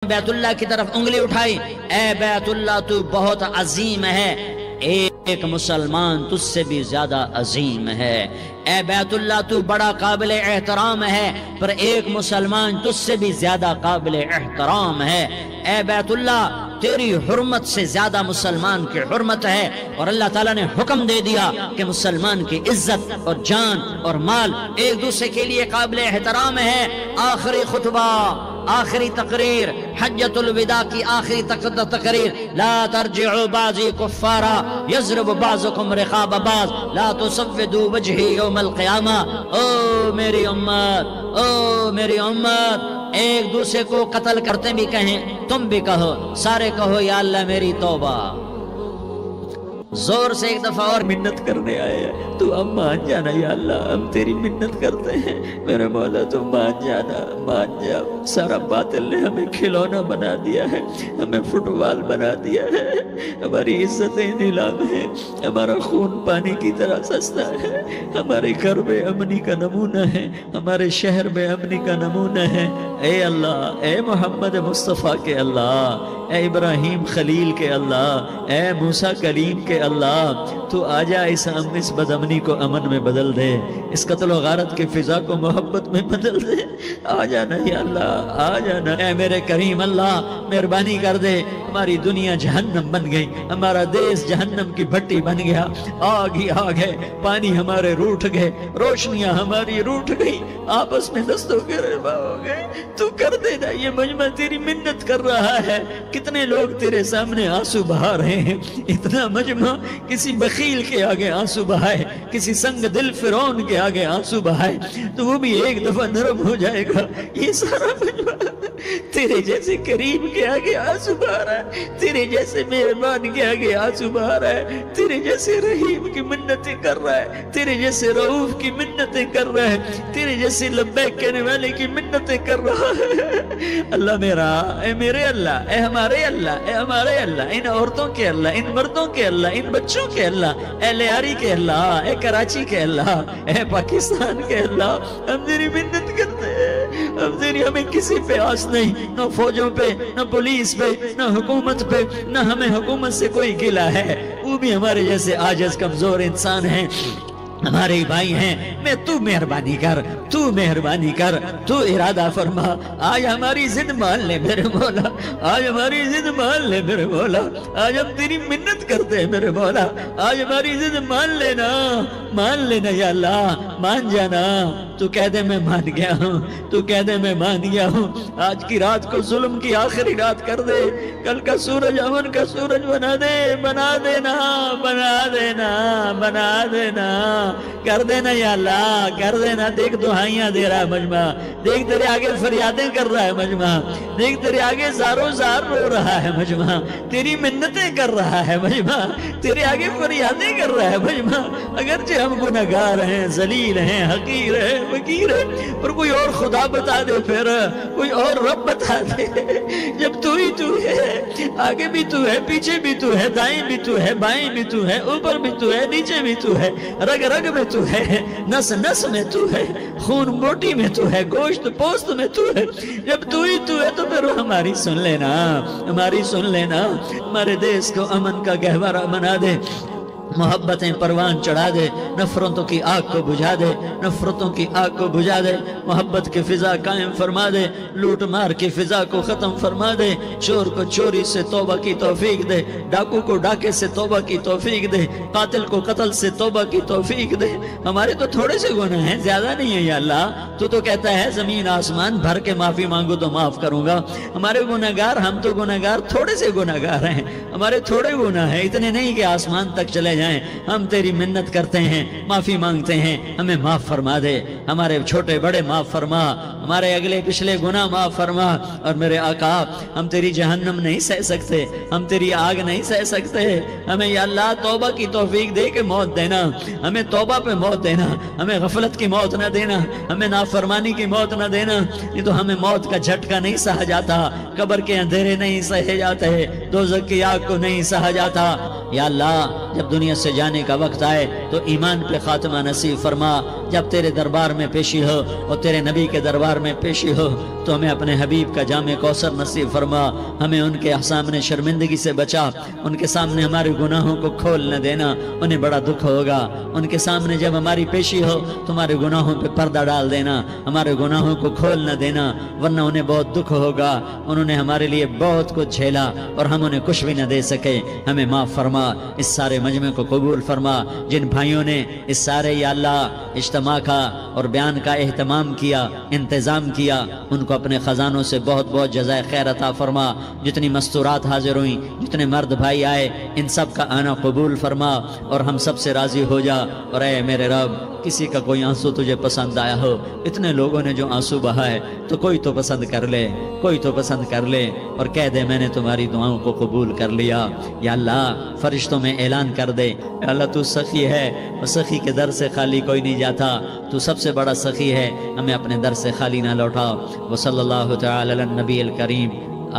بیت اللہ کی طرف انگلی اٹھائی، اے بیت اللہ تو بہت عظیم ہے، ایک مسلمان تجھ سے بھی زیادہ عظیم ہے۔ اے بیت اللہ تو بڑا قابل احترام ہے، پر ایک مسلمان تجھ سے بھی زیادہ قابل احترام ہے۔ اے بیت اللہ تیری حرمت سے زیادہ مسلمان کی حرمت ہے، اور اللہ تعالیٰ نے حکم دے دیا کہ مسلمان کی عزت اور جان اور مال ایک دوسرے کے لیے قابل احترام ہے۔ آخری خطبہ، آخری تقریر، حجۃ الوداع کی آخری تقریر، لا ترجعوا بعضی کفارا یضرب بعضکم رقاب بعض لا تسودوا وجہی یوم القیامہ۔ او میری امت، او میری امت، ایک دوسرے کو قتل کرتے بھی کہیں، تم بھی کہو، سارے کہو یا اللہ میری توبہ۔ زور سے ایک دفعہ اور منت کرنے آئے ہیں، تو اب مان جانا یا اللہ، ہم تیری منت کرتے ہیں میرے مولا، تو مان جانا، مان جا۔ سارا باطل نے ہمیں کھلونا بنا دیا ہے، ہمیں فٹ بال بنا دیا ہے، ہماری عزتیں نیلام ہیں، ہمارا خون پانی کی طرح سستا ہے، ہمارے گھر بے امنی کا نمونہ ہے، ہمارے شہر بے امنی کا نمونہ ہے۔ اے اللہ، اے محمد مصطفیٰ کے اللہ، اے ابراہیم خلیل کے اللہ، اے موسیٰ کلیم کے اللہ، تو آجا اس بدامنی کو امن میں بدل دے، اس قتل و غارت کی فضا کو محبت میں بدل دے۔ آ جانا یا اللہ، آ جانا اے میرے کریم اللہ، مہربانی کر دے۔ ہماری دنیا جہنم بن گئی، ہمارا دیس جہنم کی بھٹی بن گیا، آگ ہی آگ ہے، پانی ہمارے روٹھ گئے، روشنیاں ہماری روٹھ گئی، آپس میں دستوں گریباں ہو گئے۔ تو کر دینا، یہ مجمع تیری منت کر رہا ہے۔ کتنے لوگ تیرے سامنے آنسو بہا رہے ہیں، اتنا مجمع کسی بخیل کے آگے آنسو بہائے، کسی سنگ دل فرعون کے آگے آنسو بہائے تو وہ بھی ایک دفعہ نرم ہو جائے گا۔ یہ سارا مجمع تیرے جیسے کریم کے آگے آنسو بہا رہا ہے، تیرے جیسے مہربان کے آگے آنسو بہا رہا ہے، تیرے جیسے رحیم کی منتیں کر رہا ہے، تیرے جیسے رؤوف کی منتیں کر رہا ہے، تیرے جیسے لبیک کہنے والے کی منتیں کر رہا ہے۔ اللہ میرا، اے میرے اللہ، اے ہمارے اللہ، اے ہمارے اللہ، ان عورتوں کے اللہ، ان مردوں کے اللہ، ان بچوں کے اللہ، اے لیاری کے اللہ، اے کراچی کے اللہ، اے پاکستان کے اللہ، ہم تیری منت کرتے ہیں۔ ہم تیری، ہمیں کسی پہ آس نہیں، نہ فوجوں پہ، نہ پولیس پہ، نہ حکومت پہ، نہ ہمیں حکومت سے کوئی گلہ ہے، وہ بھی ہمارے جیسے عاجز کمزور انسان ہیں، ہمارے بھائی ہیں۔ میں تو مہربانی کر، تو مہربانی کر، تو ارادہ فرما، آج ہماری ضد مان لے میرے مولا، آج ہماری ضد مان لے میرے مولا، آج ہم تیری منت کرتے ہیں میرے مولا، آج ہماری ضد مان لینا، مان لینا یا اللہ، مان جانا۔ تو کہہ دے میں مان گیا ہوں، تو کہہ دے میں مان گیا ہوں۔ آج کی رات کو ظلم کی آخری رات کر دے، کل کا سورج امن کا سورج بنا دے، بنا دینا، بنا دینا، بنا دینا، کر دینا یا اللہ، کر دینا۔ دیکھ دعائیاں دے رہا ہے مجمع، دیکھ تیرے آگے فریادیں کر رہا ہے مجمع، دیکھ تیرے آگے زاروں زار رو رہا ہے مجمع، تیری منتیں کر رہا ہے مجمع، تیرے آگے فریادیں کر رہا ہے مجمع۔ اگرچہ ہم گناہگار ہیں، ذلیل ہیں، حقیر ہیں، فقیر ہیں، پر کوئی اور خدا بتا دے، پھر کوئی اور رب بتا دے۔ جب تو ہی تو ہے، آگے بھی تو ہے، پیچھے بھی تو ہے، دائیں بھی تو ہے، بائیں بھی تو ہے، اوپر بھی تو ہے، نیچے بھی تو ہے، رگ رگ میں تو ہے، نس نس میں تو ہے، خون بوٹی میں تو ہے، گوشت پوست میں تو ہے۔ جب تو ہی تو ہے تو پھر ہماری سن لینا، ہماری سن لینا، ہمارے دیس کو امن کا گہوارہ بنا دے، محبتیں پروان چڑھا دے، نفرتوں کی آگ کو بجھا دے، نفرتوں کی آگ کو بجھا دے، محبت کی فضا قائم فرما دے، لوٹ مار کی فضا کو ختم فرما دے، چور کو چوری سے توبہ کی توفیق دے، ڈاکو کو ڈاکے سے توبہ کی توفیق دے، قاتل کو قتل سے توبہ کی توفیق دے۔ ہمارے تو تھوڑے سے گناہ ہیں، زیادہ نہیں ہے یا اللہ، تو کہتا ہے زمین آسمان بھر کے معافی مانگو تو معاف کروں گا۔ ہمارے گناہگار، ہم تو گناہگار تھوڑے سے گناہگار ہیں، ہمارے تھوڑے گناہ ہیں، اتنے نہیں کہ آسمان تک چلے جائیں۔ ہم تیری منت کرتے ہیں، معافی مانگتے ہیں، ہمیں معاف فرما دے، ہمارے چھوٹے بڑے معاف فرما، ہمارے اگلے پچھلے گناہ معاف فرما۔ اور میرے آقا، ہم تیری جہنم نہیں سہ سکتے، ہم تیری آگ نہیں سہ سکتے، ہمیں یا اللہ توبہ کی توفیق دے کے موت دینا، ہمیں توبہ پہ موت دینا، ہمیں غفلت کی موت نہ دینا، ہمیں نافرمانی کی موت نہ دینا۔ یہ تو ہمیں موت کا جھٹکا نہیں سہا جاتا، قبر کے اندھیرے نہیں سہے جاتے، دوزخ کی آگ کو نہیں سہا جاتا۔ یا اللہ جب دنیا سے جانے کا وقت آئے تو ایمان پہ خاتمہ نصیب فرما، جب تیرے دربار میں پیشی ہو اور تیرے نبی کے دربار میں پیشی ہو تو ہمیں اپنے حبیب کا جام کوثر نصیب فرما، ہمیں ان کے سامنے شرمندگی سے بچا، ان کے سامنے ہمارے گناہوں کو کھول نہ دینا، انہیں بڑا دکھ ہوگا، ان کے سامنے جب ہماری پیشی ہو تمہارے گناہوں پہ پردہ ڈال دینا، ہمارے گناہوں کو کھول نہ دینا، ورنہ انہیں بہت دکھ ہوگا، انہوں نے ہمارے لیے بہت کچھ جھیلا اور ہم انہیں کچھ بھی نہ دے سکے، ہمیں معاف فرما، اس سارے مجمع کو قبول فرما، جن بھائیوں نے اس سارے یا اللہ اجتماع کا اور بیان کا اہتمام کیا، انتظام کیا، ان کو اپنے خزانوں سے بہت بہت جزائے خیر عطا فرما، جتنی مستورات حاضر ہوئیں، جتنے مرد بھائی آئے، ان سب کا آنا قبول فرما اور ہم سب سے راضی ہو جا، اور اے میرے رب کسی کا کوئی آنسو تجھے پسند آیا ہو، اتنے لوگوں نے جو آنسو بہائے تو کوئی تو پسند کر لے، کوئی تو پسند کر لے اور کہہ دے میں نے تمہاری دعاؤں کو قبول کر لیا، یا اللہ فرشتوں میں اعلان کر دے، یا اللہ تو سخی ہے اور سخی کے در سے خالی کوئی نہیں جاتا، تو سب سے بڑا سخی ہے، ہمیں اپنے در سے خالی نہ لوٹاؤ، وصلی اللہ تعالی علی النبی الکریم،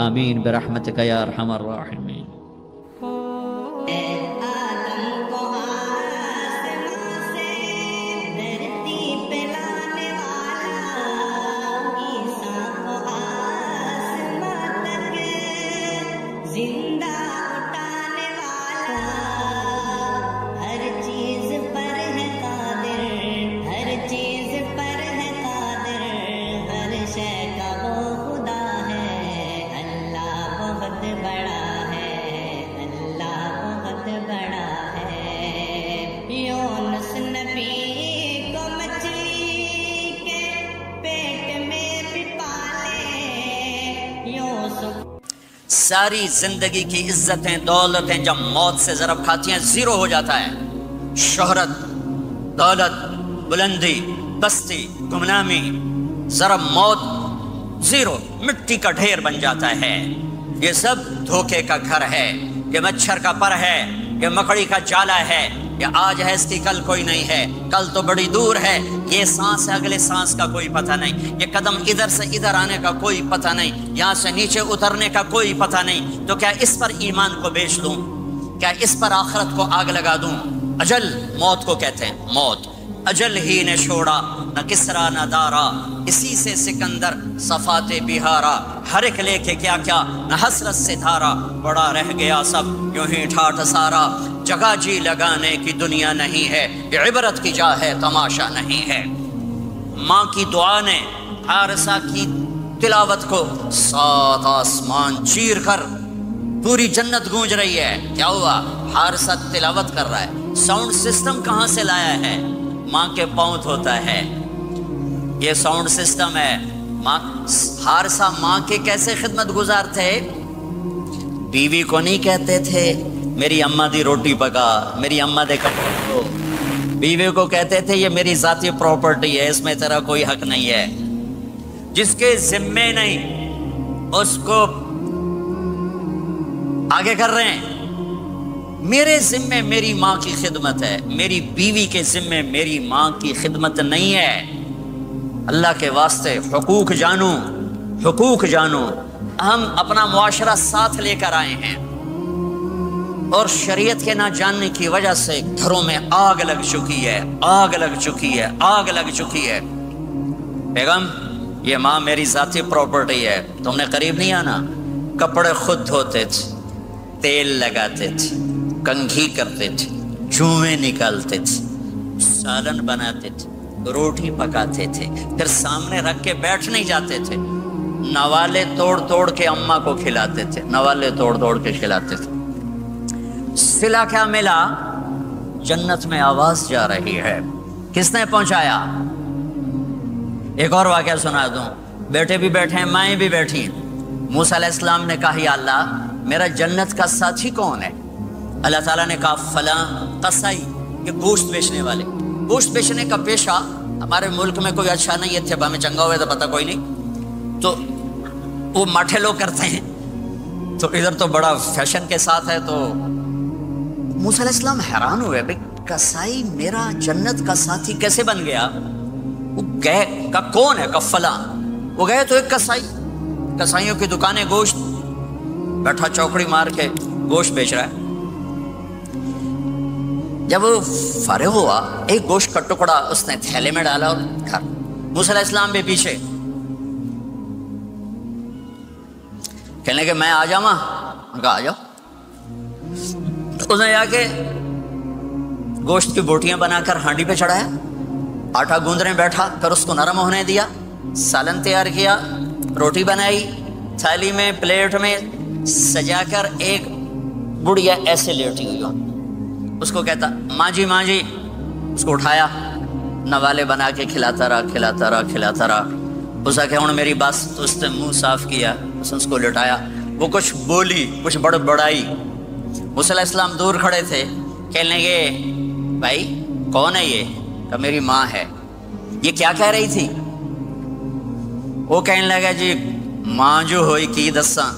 آمین برحمتک یا ارحم الراحمین۔ ساری زندگی کی عزتیں دولتیں جب موت سے ضرب کھاتی ہیں زیرو ہو جاتا ہے، شہرت، دولت، بلندی، بستی، گمنامی، ضرب موت زیرو، مٹی کا ڈھیر بن جاتا ہے۔ یہ سب دھوکے کا گھر ہے، یہ مچھر کا پر ہے، یہ مکڑی کا جالا ہے، یہ آج ہے اس کی کل کوئی نہیں ہے، کل تو بڑی دور ہے، یہ سانس ہے اگلے سانس کا کوئی پتہ نہیں، یہ قدم ادھر سے ادھر آنے کا کوئی پتہ نہیں، یہاں سے نیچے اترنے کا کوئی پتہ نہیں، تو کیا اس پر ایمان کو بیچ دوں؟ کیا اس پر آخرت کو آگ لگا دوں؟ اجل موت کو کہتے ہیں، موت اجل ہی نے چھوڑا نہ کسرا نہ دارا، اسی سے سکندر صفات بہارا، ہر ایک لے کے کیا کیا نہ حسرت سے دھارا، بڑا رہ گیا سب یوں ہی ٹھاٹھ سارا، جگہ جی لگانے کی دنیا نہیں ہے، یہ عبرت کی جا ہے تماشا نہیں ہے۔ ماں کی دعا نے حارثہ کی تلاوت کو 7 آسمان چیر کر پوری جنت گونج رہی ہے۔ کیا ہوا؟ حارثہ تلاوت کر رہا ہے، ساؤنڈ سسٹم کہاں سے لایا ہے؟ ماں کے پاؤں دھوتا ہے، یہ ساؤنڈ سسٹم ہے۔ حارثہ ماں کے کیسے خدمت گزار تھے؟ بیوی کو نہیں کہتے تھے میری اماں دی روٹی پکا، میری اماں دے کپڑے دھو، بیوی کو کہتے تھے یہ میری ذاتی پراپرٹی ہے، اس میں تیرا کوئی حق نہیں ہے۔ جس کے ذمے نہیں اس کو آگے کر رہے ہیں۔ میرے ذمے میری ماں کی خدمت ہے، میری بیوی کے ذمے میری ماں کی خدمت نہیں ہے۔ اللہ کے واسطے حقوق جانو، حقوق جانو۔ ہم اپنا معاشرہ ساتھ لے کر آئے ہیں اور شریعت کے نہ جاننے کی وجہ سے گھروں میں آگ لگ چکی ہے، آگ لگ چکی ہے، آگ لگ چکی ہے۔ بیگم یہ ماں میری ذاتی پراپرٹی ہے، تم نے قریب نہیں آنا۔ کپڑے خود دھوتے تھے، تیل لگاتے تھے، کنگھی کرتے تھے، جوئیں نکالتے تھے، سالن بناتے تھے، روٹی پکاتے تھے، پھر سامنے رکھ کے بیٹھ نہیں جاتے تھے، نوالے توڑ توڑ کے اماں کو کھلاتے تھے، نوالے توڑ توڑ کے کھلاتے تھے۔ صلہ کیا ملا؟ جنت میں آواز جا رہی ہے۔ کس نے پہنچایا؟ ایک اور واقعہ سنا دوں، بیٹے بھی بیٹھے ہیں، مائیں بھی بیٹھی ہیں۔ موسیٰ علیہ السلام نے کہا یا اللہ میرا جنت کا ساتھی کون ہے؟ اللہ تعالیٰ نے کہا فلاں قصائی، یہ گوشت بیچنے والے۔ گوشت بیچنے کا پیشہ ہمارے ملک میں کوئی اچھا نہیں ہے، تھے ہمیں چنگا ہوئے تو پتہ کوئی نہیں، تو وہ ماٹھے لوگ کرتے ہیں، تو ادھر تو بڑا فیشن کے ساتھ ہے۔ تو موسیٰ علیہ السلام حیران ہوئے، بھئی قصائی میرا جنت کا ساتھی کیسے بن گیا؟ وہ گئے، کہا کون ہے؟ کہا فلاں۔ وہ گئے تو ایک قصائی، قصائیوں کی دکانیں، گوشت، بیٹھا چوکڑی مار کے گوشت بیچ رہا ہے۔ جب وہ فارغ ہوا ایک گوشت کا ٹکڑا اس نے تھیلے میں ڈالا اور گھر. موسیٰ علیہ السلام بھی پیچھے کہنے کہ میں آ جاؤں. کہا آ جاؤ. اس نے جا کے گوشت کی بوٹیاں بنا کر ہانڈی پہ چڑھایا, آٹا گوندنے بیٹھا, پھر اس کو نرم ہونے دیا, سالن تیار کیا, روٹی بنائی, تھالی میں پلیٹ میں سجا کر ایک بڑھیا ایسے لیٹی ہوئی ہو, اس کو کہتا ماں جی ماں جی. اس کو اٹھایا, نوالے بنا کے کھلاتا رہا. اس نے کہا ہوں میری بات تو اس نے منہ صاف کیا, اس کو لٹایا. وہ کچھ بولی, کچھ بڑائی. موسیٰ علیہ السلام دور کھڑے تھے, کہنے لگے بھائی کون ہے یہ؟ کہ میری ماں ہے. یہ کیا کہہ رہی تھی؟ وہ کہنے لگا جی ماں جو ہوئی کی دساں,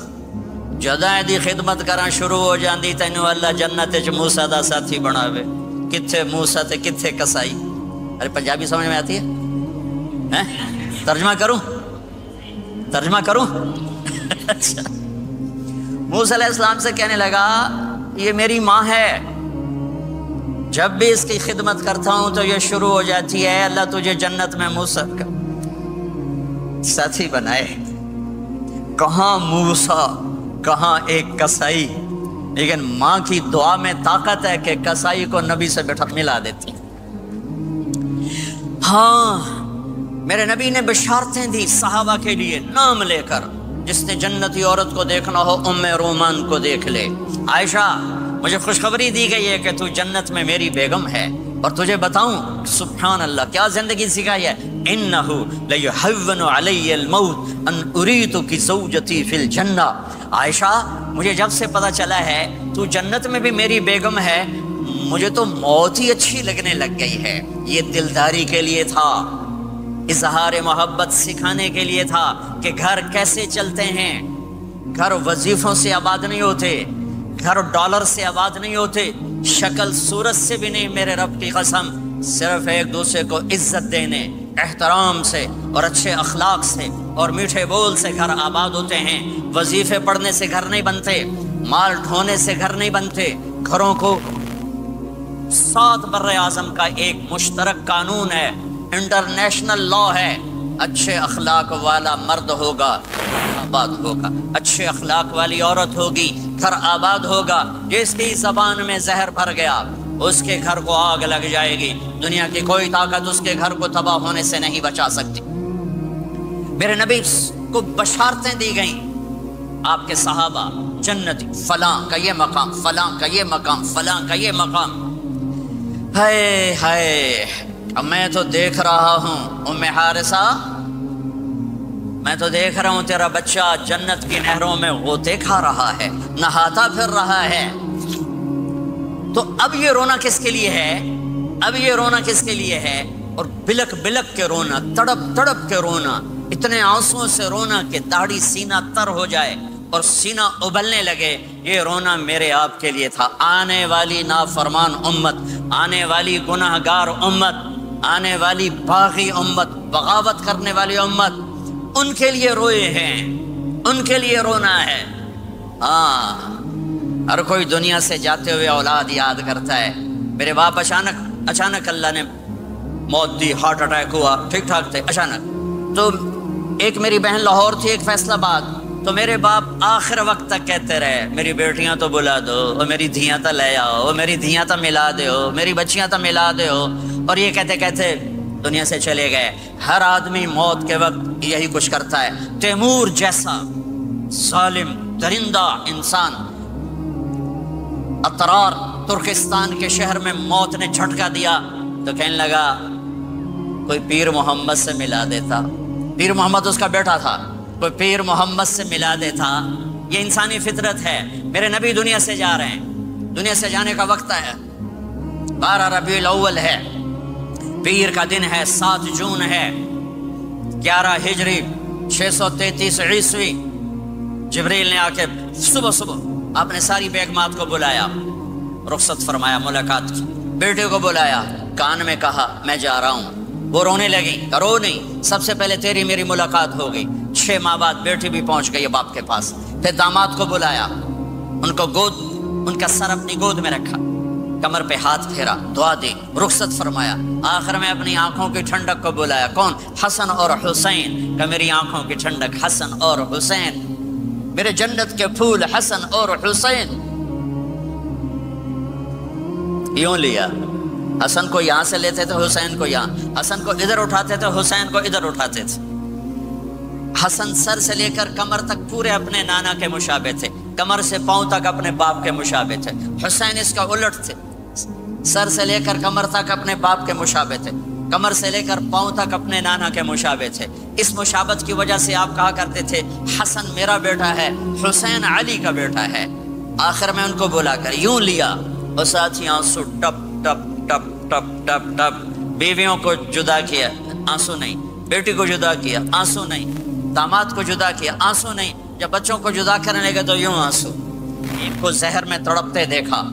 جداں دی خدمت کراں شروع ہو جاندی تینوں اللہ جنت وچ موسیٰ دا ساتھی بناوے. کتھے موسیٰ تے کتھے کسائی. ارے پنجابی سمجھ میں آتی ہے؟ ترجمہ کروں؟ اچھا. موسیٰ علیہ السلام سے کہنے لگا یہ میری ماں ہے, جب بھی اس کی خدمت کرتا ہوں تو یہ شروع ہو جاتی ہے اللہ تجھے جنت میں موسیٰ کا ساتھی بنائے. کہاں موسیٰ, کہاں ایک کسائی, لیکن ماں کی دعا میں طاقت ہے کہ کسائی کو نبی سے ملا دیتی. ہاں میرے نبی نے بشارتیں دی صحابہ کے لیے نام لے کر, جس نے جنتی عورت کو دیکھنا ہو ام رومان کو دیکھ لے. عائشہ مجھے خوشخبری دی گئی ہے کہ تو جنت میں میری بیگم ہے, اور تجھے بتاؤں سبحان اللہ کیا زندگی سکھائی ہے. انہو لیحون علی الموت ان اریتک زوجتی فی الجنہ. عائشہ مجھے جب سے پتا چلا ہے تو جنت میں بھی میری بیگم ہے, مجھے تو موت ہی اچھی لگنے لگ گئی ہے. یہ دلداری کے لیے تھا, اظہار محبت سکھانے کے لیے تھا کہ گھر کیسے چلتے ہیں. گھر وظیفوں سے آباد نہیں ہوتے, گھر ڈالر سے آباد نہیں ہوتے, شکل صورت سے بھی نہیں. میرے رب کی قسم, صرف ایک دوسرے کو عزت دینے, احترام سے اور اچھے اخلاق سے اور میٹھے بول سے گھر آباد ہوتے ہیں. وظیفے پڑھنے سے گھر نہیں بنتے, مال ڈھونے سے گھر نہیں بنتے. گھروں کو 7 بر اعظم کا ایک مشترک قانون ہے, انٹرنیشنل لا ہے. اچھے اخلاق والا مرد ہوگا آباد ہوگا, اچھے اخلاق والی عورت ہوگی گھر آباد ہوگا. جس کی زبان میں زہر بھر گیا اس کے گھر کو آگ لگ جائے گی. دنیا کی کوئی طاقت اس کے گھر کو تباہ ہونے سے نہیں بچا سکتی. میرے نبی کو بشارتیں دی گئیں, آپ کے صحابہ جنتی, فلاں کا یہ مقام, فلاں کا یہ مقام, فلاں کا یہ مقام. ہائے ہائے, اب میں تو دیکھ رہا ہوں ام حارثہ, میں تو دیکھ رہا ہوں تیرا بچہ جنت کی نہروں میں غوطے کھا رہا ہے, نہاتا پھر رہا ہے. تو اب یہ رونا کس کے لیے ہے؟ اب یہ رونا کس کے لیے ہے؟ اور بلک بلک کے رونا, تڑپ تڑپ کے رونا, اتنے آنسوں سے رونا کہ داڑھی سینہ تر ہو جائے اور سینہ ابلنے لگے. یہ رونا میرے آپ کے لیے تھا. آنے والی نافرمان امت, آنے والی گناہگار امت, آنے والی باغی امت, بغاوت کرنے والی امت, ان کے لیے روئے ہیں, ان کے لیے رونا ہے. ہاں ہر کوئی دنیا سے جاتے ہوئے اولاد یاد کرتا ہے. میرے باپ اچانک اللہ نے موت دی, ہارٹ اٹیک ہوا, ٹھیک ٹھاک تھے, اچانک. تو ایک میری بہن لاہور تھی, ایک فیصل آباد. تو میرے باپ آخر وقت تک کہتے رہے میری بیٹیاں تو بلا دو, اور میری دھیاں تو لے آؤ, میری دھیاں تو ملا دو, میری بچیاں تو ملا دو. اور یہ کہتے کہتے دنیا سے چلے گئے. ہر آدمی موت کے وقت یہی کچھ کرتا ہے. تیمور جیسا ظالم درندہ انسان اطرار ترکستان کے شہر میں موت نے جھٹکا دیا تو کہنے لگا کوئی پیر محمد سے ملا دیتا. پیر محمد اس کا بیٹا تھا, کوئی پیر محمد سے ملا دیتا. یہ انسانی فطرت ہے. میرے نبی دنیا سے جا رہے ہیں, دنیا سے جانے کا وقت ہے. 12 ربیع الاول ہے, پیر کا دن ہے, 7 جون ہے, 11 ہجری 633 عیسوی. جبریل نے آ کے صبح آپ نے ساری بیگمات کو بلایا, رخصت فرمایا ملاقات کی. بیٹے کو بلایا, کان میں کہا میں جا رہا ہوں. وہ رونے لگی, رو نہیں, سب سے پہلے تیری میری ملاقات ہو گئی. 6 ماہ بعد بیٹی بھی پہنچ گئی باپ کے پاس. پھر داماد کو بلایا, ان کا سر اپنی گود میں رکھا, کمر پہ ہاتھ پھیرا، دعا دی، رخصت فرمایا، آخر میں اپنی آنکھوں کی ٹھنڈک کو بلایا، کون؟ حسن اور حسین، کہ میری آنکھوں کی ٹھنڈک حسن اور حسین، میرے جنت کے پھول حسن اور حسین۔ یوں لیا، حسن کو یہاں سے لیتے تھے، حسین کو یہاں، حسن کو ادھر اٹھاتے تھے، حسین کو ادھر اٹھاتے تھے۔ حسن سر سے لے کر کمر تک پورے اپنے نانا کے مشابہ تھے، کمر سے پاؤں تک اپنے باپ کے مشابہ تھے۔ حسین اس کا الٹ تھے، سر سے لے کر کمر تک اپنے باپ کے مشابہ تھے، کمر سے لے کر پاؤں تک اپنے نانا کے مشابہ تھے۔ اس مشابہت کی وجہ سے آپ کہا کرتے تھے حسن میرا بیٹا ہے، حسین علی کا بیٹا ہے۔ آخر میں ان کو بلا کر یوں لیا، اور ساتھ ہی آنسو ٹپ ٹپ ٹپ ٹپ ٹپ ٹپ۔ بیویوں کو جدا کیا، آنسو نہیں، بیٹی کو جدا کیا، آنسو نہیں، داماد کو جدا کیا، آنسو نہیں، جب بچوں کو جدا کرنے لگے تو یوں آنسو۔ ایک کو زہر میں تڑپتے دیکھا،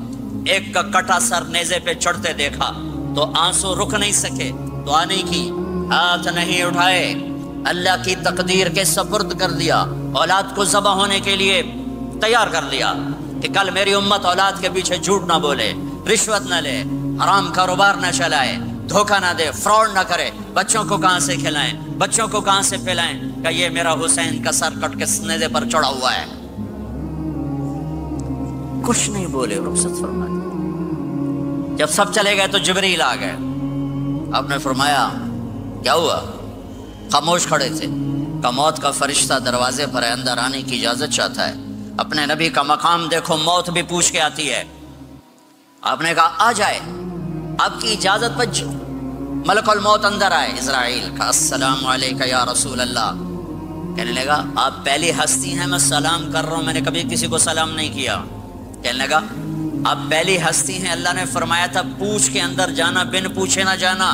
ایک کا کٹا سر نیزے پہ چڑھتے دیکھا تو آنسو رک نہیں سکے، دعا نہیں کی، ہاتھ نہیں اٹھائے، اللہ کی تقدیر کے سپرد کر دیا، اولاد کو ذبح ہونے کے لیے تیار کر دیا کہ کل میری امت اولاد کے پیچھے جھوٹ نہ بولے، رشوت نہ لے، حرام کاروبار نہ چلائے، دھوکہ نہ دے، فراڈ نہ کرے، بچوں کو کہاں سے کھلائیں، بچوں کو کہاں سے پلائیں، کہ یہ میرا حسین کا سر کٹ کے نیزے پر چڑھا ہوا ہے۔ کچھ نہیں بولے، رخصت فرما دی۔ جب سب چلے گئے تو جبریل آ گئے، آپ نے فرمایا کیا ہوا؟ خاموش کھڑے تھے، کہ موت کا فرشتہ دروازے پر ہے، اندر آنے کی اجازت چاہتا ہے۔ اپنے نبی کا مقام دیکھو، موت بھی پوچھ کے آتی ہے۔ آپ نے کہا آ جائے، آپ کی اجازت پر ملک الموت اندر آئے۔ اسرائیل کا السلام علیکہ یا رسول اللہ، کہنے لگا آپ پہلی ہستی ہیں، میں سلام کر رہا ہوں، میں نے کبھی کسی کو سلام نہیں کیا۔ کہنے لگا آپ پہلی ہستی ہیں، اللہ نے فرمایا تھا پوچھ کے اندر جانا، بن پوچھے نہ جانا۔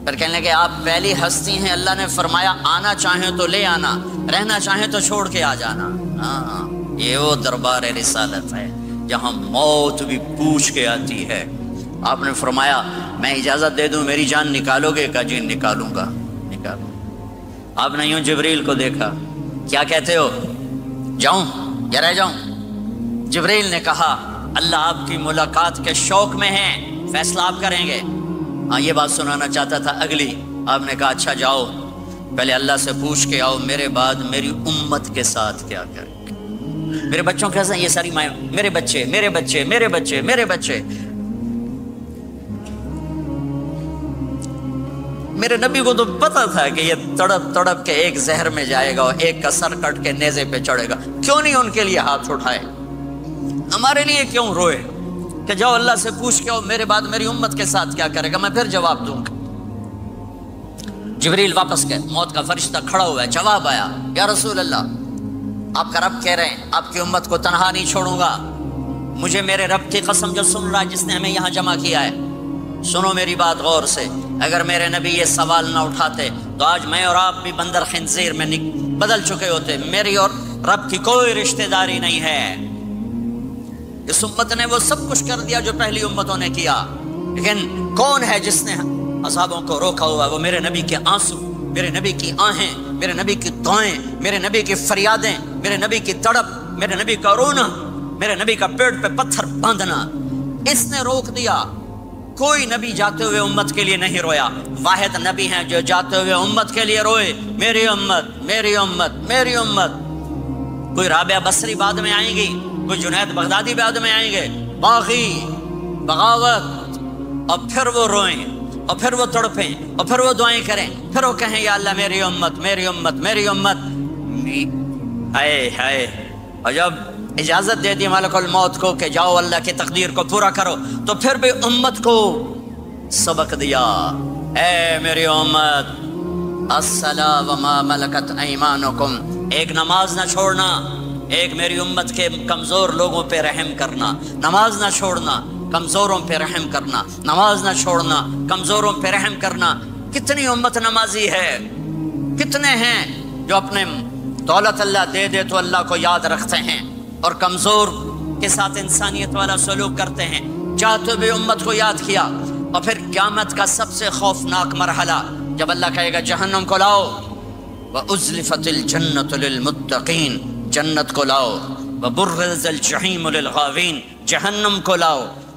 پھر کہنے لگے آپ پہلی ہستی ہیں، اللہ نے فرمایا آنا چاہیں تو لے آنا، رہنا چاہیں تو چھوڑ کے آ جانا۔ ہاں، یہ وہ دربار رسالت ہے جہاں موت بھی پوچھ کے آتی ہے۔ آپ نے فرمایا میں اجازت دے دوں میری جان نکالو گے؟ کہ جی نکالوں گا، نکالوں۔ آپ نے یوں جبریل کو دیکھا، کیا کہتے ہو، جاؤں یا رہ جاؤں؟ جبریل نے کہا اللہ آپ کی ملاقات کے شوق میں ہیں، فیصلہ آپ کریں گے۔ ہاں، یہ بات سنانا چاہتا تھا اگلی۔ آپ نے کہا اچھا جاؤ، پہلے اللہ سے پوچھ کے آؤ میرے بعد میری امت کے ساتھ کیا کریں گے، میرے بچوں کے ساتھ، یہ ساری مائیں، میرے بچے میرے بچے میرے بچے میرے بچے۔ میرے نبی کو تو پتا تھا کہ یہ تڑپ تڑپ کے ایک زہر میں جائے گا اور ایک کا سر کٹ کے نیزے پہ چڑھے گا، کیوں نہیں ان کے لیے ہاتھ اٹھائے، ہمارے لیے کیوں روئے کہ جاؤ اللہ سے پوچھ کے آؤ میرے بعد میری امت کے ساتھ کیا کرے گا، میں پھر جواب دوں گا۔ جبریل واپس گئے، موت کا فرشتہ کھڑا ہوا ہے، جواب آیا یا رسول اللہ آپ کا رب کہہ رہے ہیں آپ کی امت کو تنہا نہیں چھوڑوں گا، مجھے میرے رب کی قسم جو سن رہا ہے جس نے ہمیں یہاں جمع کیا ہے، سنو میری بات غور سے، اگر میرے نبی یہ سوال نہ اٹھاتے تو آج میں اور آپ بھی بندر خنزیر میں بدل چکے ہوتے، میری اور رب کی کوئی رشتہ داری نہیں ہے۔ اس امت نے وہ سب کچھ کر دیا جو پہلی امتوں نے کیا، لیکن کون ہے جس نے اصحابوں کو روکا ہوا؟ وہ میرے نبی کے آنسو، میرے نبی کی آہیں، میرے نبی کی دعائیں، میرے نبی کی فریادیں، میرے نبی کی تڑپ، میرے نبی کا رونا، میرے نبی کا پیٹ پہ پتھر باندھنا، اس نے روک دیا۔ کوئی نبی جاتے ہوئے امت کے لیے نہیں رویا، واحد نبی ہیں جو جاتے ہوئے امت کے لیے روئے، میری امت میری امت میری امت۔ کوئی رابعہ بصری بعد میں آئیں گی، کوئی جنید بغدادی بعد میں آئیں گے، باغی، بغاوت، اور پھر وہ روئیں اور پھر وہ تڑپیں اور پھر وہ دعائیں کریں، پھر وہ کہیں یا اللہ میری امت میری امت میری امت۔ ہائے ہائے، اور جب اجازت دے دی ملک الموت کو کہ جاؤ اللہ کی تقدیر کو پورا کرو، تو پھر بھی امت کو سبق دیا، اے میری امت الصلاۃ وما ملکت ایمانکم، ایک نماز نہ چھوڑنا، ایک میری امت کے کمزور لوگوں پہ رحم کرنا، نماز نہ چھوڑنا، کمزوروں پہ رحم کرنا، نماز نہ چھوڑنا، کمزوروں پہ رحم کرنا۔ کتنی امت نمازی ہے، کتنے ہیں جو اپنے دولت اللہ دے دے تو اللہ کو یاد رکھتے ہیں اور کمزور کے ساتھ انسانیت والا سلوک کرتے ہیں، چاہتے ہوئے امت کو یاد کیا۔ اور پھر قیامت کا سب سے خوفناک مرحلہ جب اللہ کہے گا جہنم کو لاؤ، وَأُزْلِفَتِ الْجَنَّةُ لِلْمُتَّقِينَ، جنت کو لاؤ، وَبُرِّزَ الْجَحِيمُ لِلْغَاوِينَ، جہنم کو لاؤ،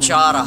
4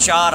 4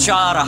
4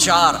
4,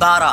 12।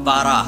12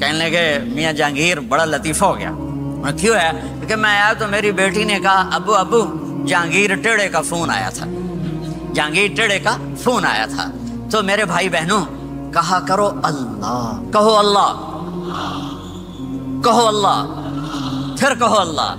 کہنے لگے میاں جہانگیر بڑا لطیفہ ہو گیا. کیوں ہے؟ کہ میں آیا تو میری بیٹی نے کہا ابو جہانگیر ٹیڑے کا فون آیا تھا، جہانگیر ٹیڑے کا فون آیا تھا. تو میرے بھائی بہنوں کہا کرو اللہ، کہو اللہ، کہو اللہ، پھر کہو اللہ.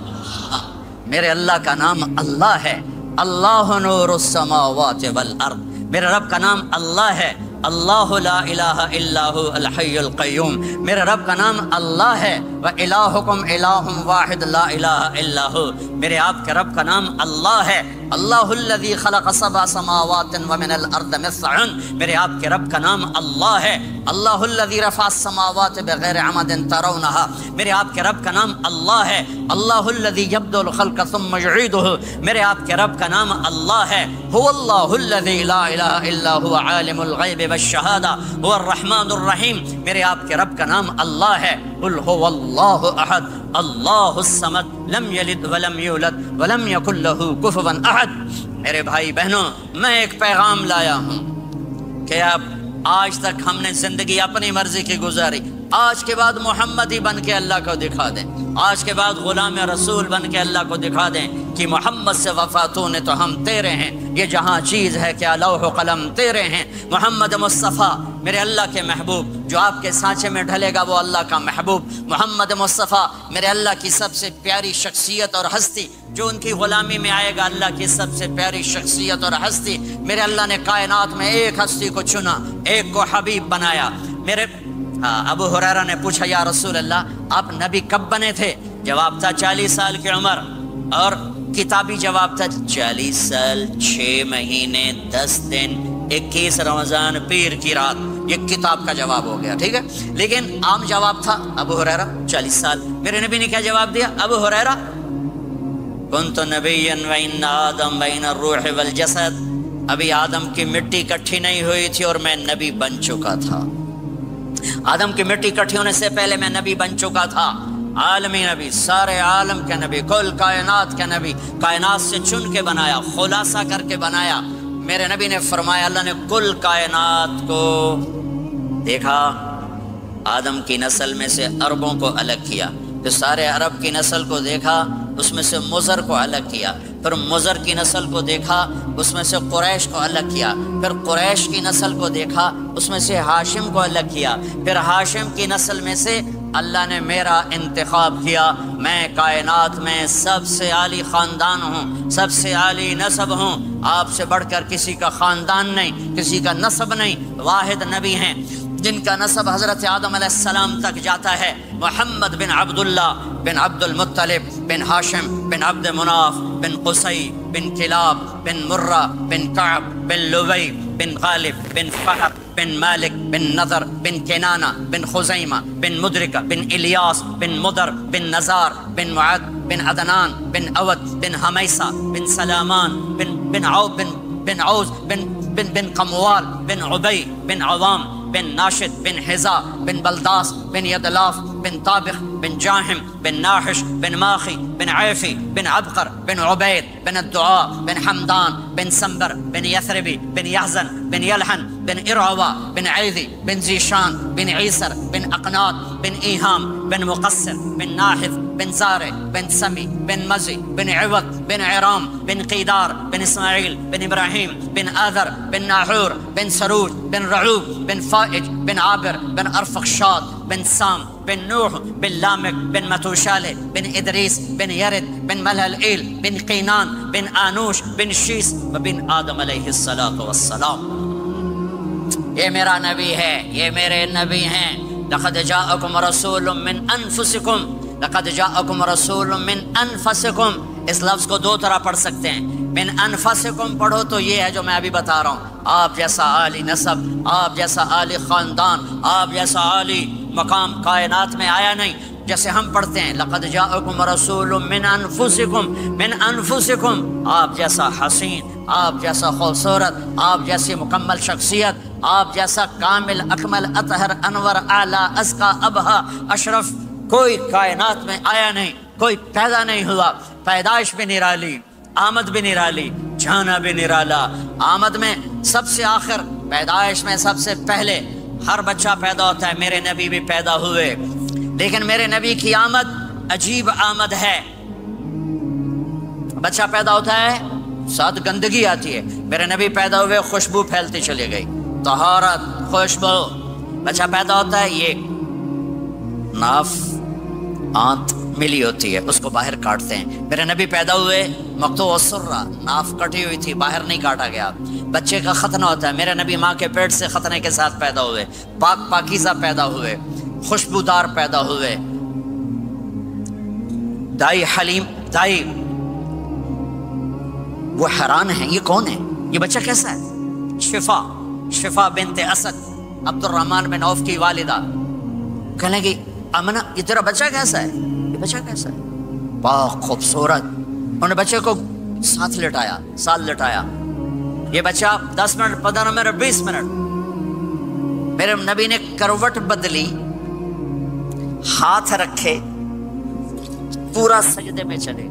میرے اللہ کا نام اللہ ہے، اللہ نور السماوات والارض. میرے رب کا نام اللہ ہے، اللہ لا الہ الا هو الحی القیوم. میرے رب کا نام اللہ ہے، وَإِلَٰهُكُمْ إِلَٰهٌ وَاحِدٌ لَا الہ الا هو. میرے آپ کے رب کا نام اللہ ہے، اللہ الذی خلق سبع سماوات ومن الارض مثلهن. میرے آپ کے رب کا نام اللہ ہے، اللہ الذی رفع السماوات بغیر عمد ترونها. میرے آپ کے رب کا نام اللہ ہے، اللہ الذی یبدأ الخلق ثم یعیدہ. میرے آپ کے رب کا نام اللہ ہے، هو اللہ الذی لا الہ الا هو عالم الغیب والشہادہ هو الرحمن الرحیم. میرے آپ کے رب کا نام اللہ ہے، قل هو اللہ احد اللہ الصمد لم یلد ولم یولد ولم یکن له کفوا احد. میرے بھائی بہنوں میں ایک پیغام لایا ہوں کہ اب آج تک ہم نے زندگی اپنی مرضی کی گزاری، آج کے بعد محمدی بن کے اللہ کو دکھا دیں، آج کے بعد غلام رسول بن کے اللہ کو دکھا دیں کہ محمد سے وفاتوں نے تو ہم تیرے ہیں، یہ جہاں چیز ہے کیا لوح و قلم تیرے ہیں. محمد مصطفیٰ میرے اللہ کے محبوب، جو آپ کے سانچے میں ڈھلے گا وہ اللہ کا محبوب. محمد مصطفیٰ میرے اللہ کی سب سے پیاری شخصیت اور ہستی، جو ان کی غلامی میں آئے گا اللہ کی سب سے پیاری شخصیت اور ہستی. میرے اللہ نے کائنات میں ایک ہستی کو چنا، ایک کو حبیب بنایا. میرے ابو ہریرہ نے پوچھا یا رسول اللہ آپ نبی کب بنے تھے؟ جواب تھا 40 سال کی عمر، اور کتابی جواب تھا 40 سال 6 مہینے 10 دن 21 رمضان پیر کی رات. یہ کتاب کا جواب ہو گیا، ٹھیک ہے. لیکن عام جواب تھا ابو ہریرہ 40 سال. میرے نبی نے کیا جواب دیا؟ ابو ہریرہ کنت نبیا وان آدم بین الروح والجسد. ابھی آدم کی مٹی اکٹھی نہیں ہوئی تھی اور میں نبی بن چکا تھا. آدم کی مٹی اکٹھی ہونے سے پہلے میں نبی بن چکا تھا. عالمی نبی، سارے عالم کے نبی، کل کائنات کے نبی، کائنات سے چن کے بنایا، خلاصہ کر کے بنایا. میرے نبی نے فرمایا اللہ نے کل کائنات کو دیکھا، آدم کی نسل میں سے عربوں کو الگ کیا، پھر سارے عرب کی نسل کو دیکھا، اس میں سے مضر کو الگ کیا، پھر مضر کی نسل کو دیکھا، اس میں سے قریش کو الگ کیا، پھر قریش کی نسل کو دیکھا، اس میں سے ہاشم کو الگ کیا، پھر ہاشم کی نسل میں سے اللہ نے میرا انتخاب کیا. میں کائنات میں سب سے عالی خاندان ہوں، سب سے عالی نسب ہوں. آپ سے بڑھ کر کسی کا خاندان نہیں، کسی کا نسب نہیں. واحد نبی ہیں جن کا نسب حضرت آدم علیہ السلام تک جاتا ہے، محمد بن عبداللہ بن عبد المطلب بن ہاشم بن عبد مناف بن قصی بن کلاب بن مرہ بن کعب بن لوی بن غالب بن فہر بن مالک بن نضر بن کنانہ بن خزیمہ بن مدرکہ بن الیاس بن مدر بن نزار بن معد بن عدنان بن اود بن حمیسہ بن سلامان بن عوز بن قموال بن عبی بن عوام بن ناشد بن حزا بن بلداس بن یدلاف بن طابخ بن جاہم بن ناحش بن ماخی بن عیفی بن عبقر بن عبید بن الدعاء بن حمدان بن سنبر بن یثربی بن یحزن بن یلحن بن ارعوا بن عیدی بن زیشان بن عیسر بن اقناط بن ایہام بن مقصر بن ناحث بن زارع بن سمی بن مزی بن عوض بن عرام بن قیدار بن اسماعیل بن ابراہیم بن آذر بن ناحور بن سروج بن رعوب بن فائج بن عابر بن ارفخشاد بن سام بن نوح بن لامک بن متوشالہ بن ادریس بن یرد بن ملہلئیل بن قینان بن آنوش بن شیس وبن آدم علیہ السلام. یہ میرا نبی ہے، یہ میرے نبی ہیں. لقد جاءکم رسول من انفسکم، لقد جاءکم رسول من انفسکم. اس لفظ کو دو طرح پڑھ سکتے ہیں. من انفسکم پڑھو تو یہ ہے جو میں ابھی بتا رہا ہوں، آپ جیسا عالی نسب، آپ جیسا عالی خاندان، آپ جیسا عالی مقام کائنات میں آیا نہیں. جیسے ہم پڑھتے ہیں لقد جاءکم رسول من انفسکم، من انفسکم، آپ جیسا حسین، آپ جیسا خوبصورت، آپ جیسی مکمل شخصیت، آپ جیسا کامل اکمل اطہر انور اعلیٰ ازکا ابہا اشرف کوئی کائنات میں آیا نہیں، کوئی پیدا نہیں ہوا. پیدائش بھی نرالی، آمد بھی نرالی، جانا بھی نرالا. آمد میں سب سے آخر، پیدائش میں سب سے پہلے، ہر بچہ پیدا ہوتا ہے، میرے نبی بھی پیدا ہوئے، لیکن میرے نبی کی آمد عجیب آمد ہے۔ بچہ پیدا ہوتا ہے ساتھ گندگی آتی ہے، میرے نبی پیدا ہوئے خوشبو پھیلتی چلی گئی، طہارت، خوشبو۔ بچہ پیدا ہوتا ہے، یہ ناف آنت ملی ہوتی ہے، اس کو باہر کاٹتے ہیں۔ میرے نبی پیدا ہوئے مقطوع السرہ، ناف کٹی ہوئی تھی، باہر نہیں کاٹا گیا۔ بچے کا ختنہ ہوتا ہے، میرے نبی ماں کے پیٹ سے ختنے کے ساتھ پیدا ہوئے، پاک پاکیزہ پیدا ہوئے، خوشبودار پیدا ہوئے۔ دائی حلیم، دائی وہ حیران ہیں، یہ کون ہے، یہ بچہ کیسا ہے؟ شفا بنت اسد، عبد الرحمن بن عوف کی والدہ، کہنے لگی امنہ یہ تیرا بچہ کیسا ہے، یہ بچہ کیسا ہے، پاک خوبصورت۔ انہوں نے بچے کو ساتھ لٹایا، یہ بچہ 10 منٹ 15 منٹ 20 منٹ، میرے نبی نے کروٹ بدلی، ہاتھ رکھے، پورا سجدے میں چلے،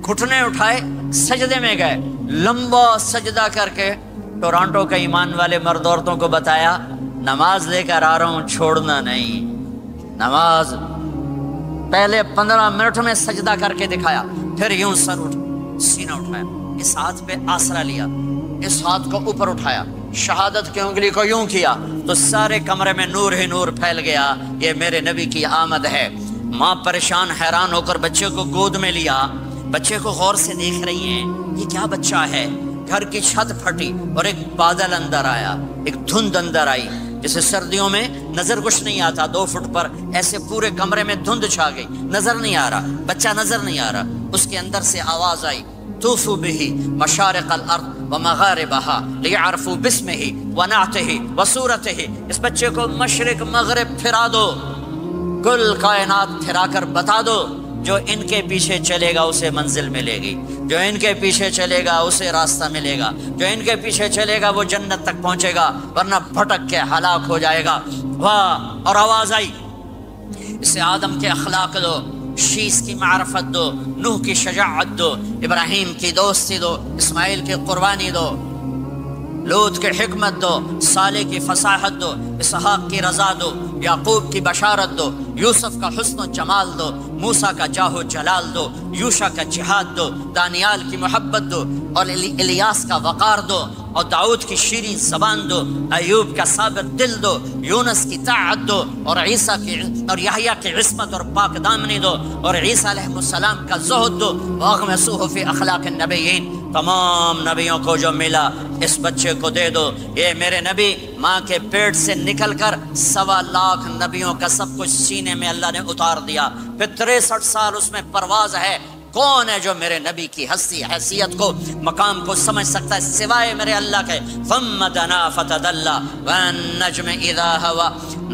گھٹنے اٹھائے، سجدے میں گئے، لمبا سجدہ کر کے ٹورانٹو کے ایمان والے مرد عورتوں کو بتایا نماز لے کر آ رہا ہوں، چھوڑنا نہیں۔ نماز پہلے 15 منٹ میں سجدہ کر کے دکھایا، پھر یوں سر سینہ اٹھایا، اس ہاتھ پہ آسرا لیا، اس ہاتھ کو اوپر اٹھایا، شہادت کی انگلی کو یوں کیا تو سارے کمرے میں نور ہی نور پھیل گیا۔ یہ میرے نبی کی آمد ہے۔ ماں پریشان حیران ہو کر بچے کو گود میں لیا، بچے کو غور سے دیکھ رہی ہیں، یہ کیا بچہ ہے؟ گھر کی چھت پھٹی اور ایک بادل اندر آیا، ایک دھند اندر آئی، جیسے سردیوں میں نظر کچھ نہیں آتا 2 فٹ پر، ایسے پورے کمرے میں دھند چھا گئی، نظر نہیں آ رہا، بچہ نظر نہیں آ رہا۔ اس کے اندر سے آواز آئی، طوفوا به مشارق الارض ومغاربها لیعرفوا باسمه ونعته وصورته۔ اس بچے کو مشرق مغرب پھرا دو، کل کائنات پھرا کر بتا دو، جو ان کے پیچھے چلے گا اسے منزل ملے گی، جو ان کے پیچھے چلے گا اسے راستہ ملے گا، جو ان کے پیچھے چلے گا وہ جنت تک پہنچے گا، ورنہ بھٹک کے ہلاک ہو جائے گا۔ واہ! اور آواز آئی، اسے آدم کے اخلاق دو، شیس کی معرفت دو، نوح کی شجاعت دو، ابراہیم کی دوستی دو، اسماعیل کی قربانی دو، لوط کی حکمت دو، صالح کی فصاحت دو، اسحاق کی رضا دو، یعقوب کی بشارت دو، یوسف کا حسن و جمال دو، موسیٰ کا جاہ و جلال دو، یوشع کا جہاد دو، دانیال کی محبت دو، اور الیاس کا وقار دو، اور داؤد کی شیریں زبان دو، ایوب کا ثابت دل دو، یونس کی طاعت دو، اور عیسیٰ کی اور یحییٰ کی عصمت اور پاک دامنی دو، اور عیسیٰ علیہ السلام کا زہد دو، واغمسوہ فی اخلاق النبیین۔ تمام نبیوں کو جو ملا اس بچے کو دے دو۔ یہ میرے نبی ماں کے پیٹ سے نکل کر 1.25 لاکھ نبیوں کا سب کچھ سینے میں اللہ نے اتار دیا، پھر 63 سال اس میں پرواز ہے۔ کون ہے جو میرے نبی کی ہستی حیثیت کو مقام کو سمجھ سکتا ہے سوائے میرے اللہ کے؟ ثم دنا فتدلى والنجم اذا هوى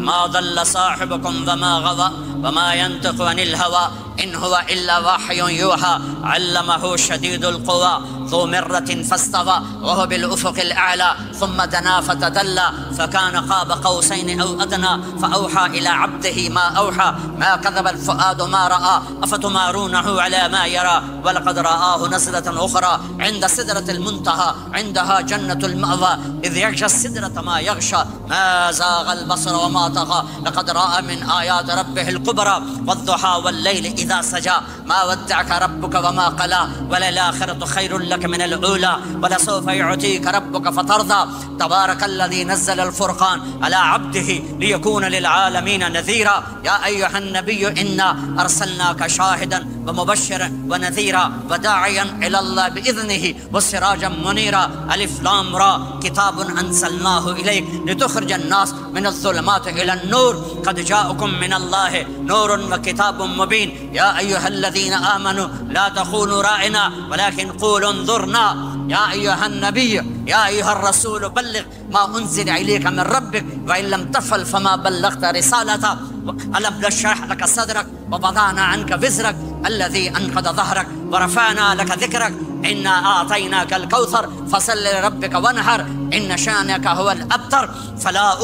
ما ضل صاحبكم وما غوى وما ينطق عن الهوى ان هو الا وحي يوحى علمه شديد القوى ذو مرة فاستوى وهو بالافق الاعلى ثم دنا فتدلى فكان قاب قوسين او ادنى فاوحى الى عبده ما اوحى ما كذب الفؤاد ما راى افتمارونه على ما يرى ولقد رآه نزلة اخرى عند سدرة المنتهى عندها جنة المأوى اذ يغشى السدرة ما يغشى ما زاغ البصر وما طغى لقد رأى من آيات ربه الكبرى والضحى والليل إذا سجى ما ودعك ربك وما قلى وللآخرة خير لك من الأولى ولسوف يعطيك ربك فترضى تبارك الذي نزل الفرقان على عبده ليكون للعالمين نذيرا يا أيها النبي إنا أرسلناك شاهدا ومبشرا ونذيرا وداعيا إلى الله بإذنه وسراجا منيرا ألف لام را كتاب أنزلناه إليك لتخرج الناس من الظلمات إلى النور قد جاءكم من الله نور وكتاب مبين يا أيها الذين آمنوا لا تخونوا رائنا ولكن قولوا انظرنا يا أيها النبي يا أيها الرسول بلغ ما أنزل إليك من ربك وإن لم تفعل فما بلغت رسالته ألم نشرح لك صدرك ووضعنا عنك وزرك الذي أنقض ظهرك ورفعنا لك ذكرك إنا أعطيناك الكوثر فصل لربك وانحر إن شانك هو الأبتر فلا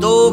2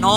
9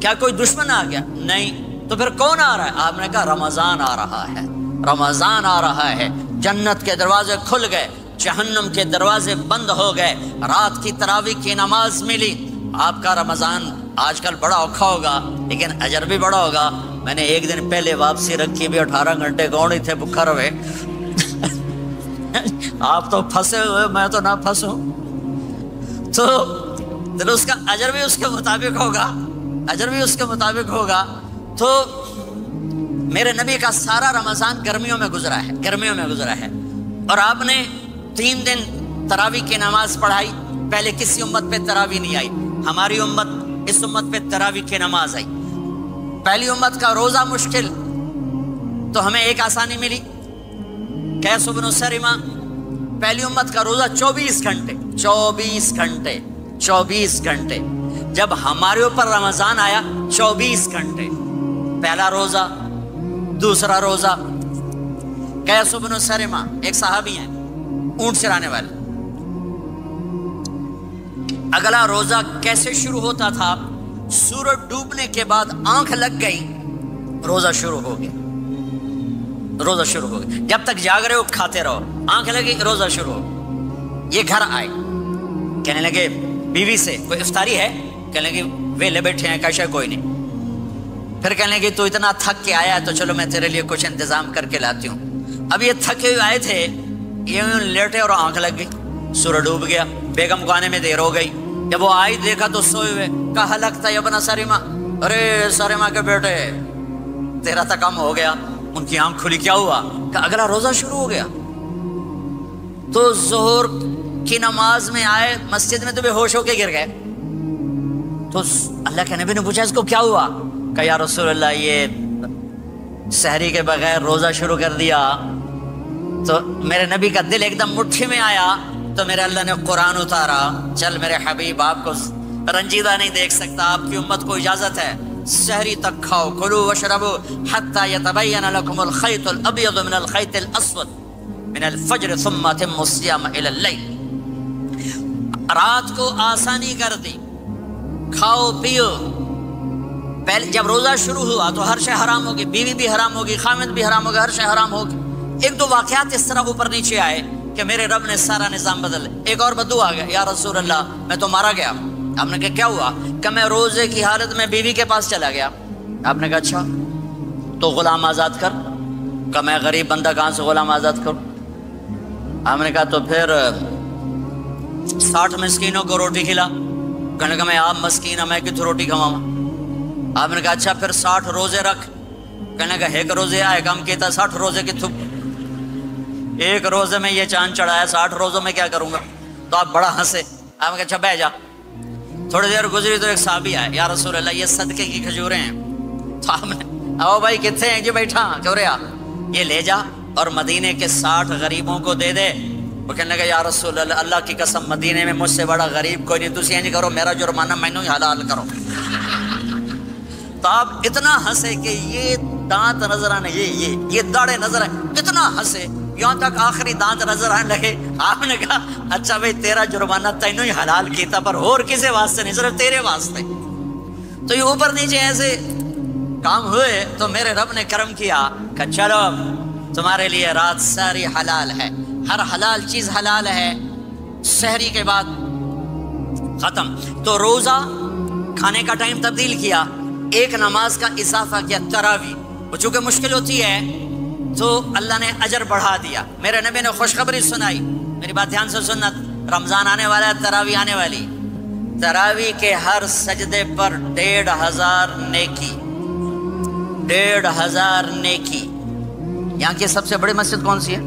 کیا کوئی دشمن آ گیا؟ نہیں. تو پھر کون آ رہا ہے؟ آپ نے کہا رمضان آ رہا ہے، رمضان آ رہا ہے. جنت کے دروازے کھل گئے، جہنم کے دروازے بند ہو گئے. رات کی تراویح کی نماز ملی. آپ کا رمضان آج کل بڑا اوکھا ہوگا لیکن اجر بھی بڑا ہوگا. میں نے ایک دن پہلے واپسی رکھی بھی 18 گھنٹے کون ہی تھے بکھا رہے. آپ تو پھنسے ہوئے، میں تو نہ پھنسوں. تو اس کا اجر بھی اس کے مطابق ہوگا، اجر بھی اس کے مطابق ہوگا. تو میرے نبی کا سارا رمضان گرمیوں میں گزرا ہے، گرمیوں میں گزرا ہے. اور آپ نے 3 دن تراویح کی نماز پڑھائی. پہلے کسی امت پہ تراویح نہیں آئی، ہماری امت، اس امت پہ تراویح کی نماز آئی. پہلی امت کا روزہ مشکل، تو ہمیں ایک آسانی ملی. قیس بن سریمہ، پہلی امت کا روزہ 24 گھنٹے، 24 گھنٹے، 24 گھنٹے. جب ہمارے اوپر رمضان آیا 24 گھنٹے. پہلا روزہ، دوسرا روزہ. قیس بن سریمہ ایک صحابی ہیں، اونٹ چرانے والے. اگلا روزہ کیسے شروع ہوتا تھا؟ سورج ڈوبنے کے بعد آنکھ لگ گئی، روزہ شروع ہو گیا، روزہ شروع ہو گیا. جب تک جاگ رہے ہو کھاتے رہو، آنکھ لگی روزہ شروع ہو. یہ گھر آئے، کہنے لگے بیوی سے کوئی افطاری ہے؟ کہنے لگے ویلے بیٹھے ہیں، کیسے کوئی نہیں. پھر کہنے لگے تو اتنا تھک کے آیا ہے تو چلو میں تیرے لیے کچھ انتظام کر کے لاتی ہوں. اب یہ تھکے ہوئے آئے تھے، یہ لیٹے اور آنکھ لگ گئی، سورج ڈوب گیا. بیگم کو آنے میں دیر ہو گئی. جب وہ آئی دیکھا تو سوئے ہوئے. کہا لگتا ہے ابن سریمہ، ارے سریمہ کے بیٹے تیرا تو کم ہو گیا. ان کی آنکھ کھلی، کیا ہوا؟ کہ اگلا روزہ شروع ہو گیا. تو ظہر کی نماز میں آئے مسجد میں تو بے ہوش ہو کے گر گئے. تو اللہ کے نبی نے پوچھا اس کو کیا ہوا؟ کہ یا رسول اللہ یہ سحری کے بغیر روزہ شروع کر دیا. تو میرے نبی کا دل ایک دم مٹھی میں آیا. تو میرے اللہ نے قرآن اتارا، چل میرے حبیب آپ کو رنجیدہ نہیں دیکھ سکتا، آپ کی امت کو اجازت ہے، سحری تک کھاؤ، کلوا واشربوا حتی یتبین لکم الخیط الابیض من الخیط الاسود من الفجر ثم اتموا الصیام الی اللیل. رات کو آسانی کر دی، کھاؤ پیو. پہلے جب روزہ شروع ہوا تو ہر شے حرام ہوگی، بیوی بھی حرام ہوگی، خامد بھی حرام ہوگا، ہر شے حرام ہوگی. 1-2 واقعات اس طرح اوپر نیچے آئے کہ میرے رب نے سارا نظام بدل. ایک اور بدو آ گیا، یا رسول اللہ میں تو مارا گیا. آپ نے کہا کیا ہوا؟ کہ میں روزے کی حالت میں بیوی کے پاس چلا گیا. آپ نے کہا اچھا تو غلام آزاد کر. کہ میں غریب بندہ کہاں سے غلام آزاد کروں؟ آپ نے کہا تو پھر 60 مسکینوں کو روٹی کھلا. کہنے لگا میں آپ مسکین میں کتوں روٹی کھواؤں؟ آپ نے کہا اچھا پھر 60 روزے رکھ. کہنے لگا ایک روزے آئے کم کیتا، 60 روزے کتوں؟ ایک روزے میں یہ چاند چڑھایا، 60 روزوں میں کیا کروں گا؟ تو آپ بڑا ہنسے. آپ نے کہا اچھا بہ جا. تھوڑی دیر گزری تو ایک صحابی آئے، یا رسول اللہ یہ صدقے کی کھجوریں ہیں. تو آپ نے او بھائی کتنے ہیں؟ جی بیٹھا کیوں رہا، یہ لے جا اور مدینے کے 60 غریبوں کو دے دے. وہ کہنے لگا یا رسول اللہ اللہ کی قسم مدینے میں مجھ سے بڑا غریب کوئی نہیں، تسی نہیں کرو، میرا جرمانہ مینوں ہی حلال کرو. تو آپ اتنا ہنسے کہ یہ دانت نظر آنے، یہ داڑھے نظر آئے، اتنا ہنسے یہاں تک آخری دانت نظر آنے لگے. آپ نے کہا اچھا بھائی تیرا جرمانہ تینوں ہی حلال کیتا، پر اور کسی واسطے نہیں، صرف تیرے واسطے. تو یہ اوپر نیچے ایسے کام ہوئے تو میرے رب نے کرم کیا کہ چلو تمہارے لیے رات ساری حلال ہے، ہر حلال چیز حلال ہے. سحری کے بعد ختم. تو روزہ کھانے کا ٹائم تبدیل کیا، ایک نماز کا اضافہ کیا، تراویح. وہ چونکہ مشکل ہوتی ہے تو اللہ نے اجر بڑھا دیا. میرے نبی نے خوشخبری سنائی، میری بات دھیان سے سننا، رمضان آنے والا ہے، تراویح آنے والی. تراویح کے ہر سجدے پر 1500 نیکی، 1500 نیکی. یہاں کی سب سے بڑی مسجد کون سی ہے؟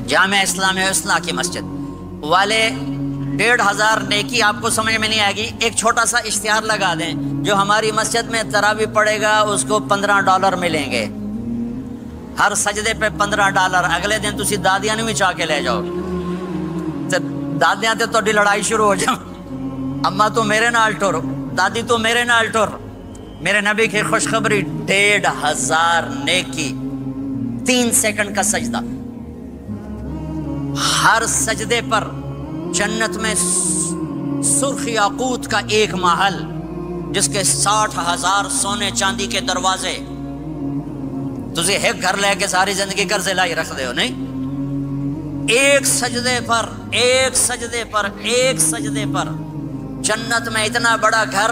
جامعہ اسلامیہ اصلاح کی مسجد والے. 1500 نیکی آپ کو سمجھ میں نہیں آئے گی. ایک چھوٹا سا اشتہار لگا دیں، جو ہماری مسجد میں تراویح پڑے گا اس کو $15 ملیں گے، ہر سجدے پہ $15. اگلے دن تسی دادیاں نہیں چاہ کے لے جاؤ، دادیاں تے تہاڈی لڑائی شروع ہو جاؤ، اما تو میرے نال ٹر، دادی تو میرے نال ٹر. میرے نبی کی خوشخبری 1500 نیکی، 3 سیکنڈ کا سجدہ. ہر سجدے پر جنت میں سرخ یاقوت کا ایک محل جس کے 60,000 سونے چاندی کے دروازے. تسی ایک گھر لے کے ساری زندگی قرضے لائی رکھ دے ہو نہیں؟ ایک سجدے پر جنت میں اتنا بڑا گھر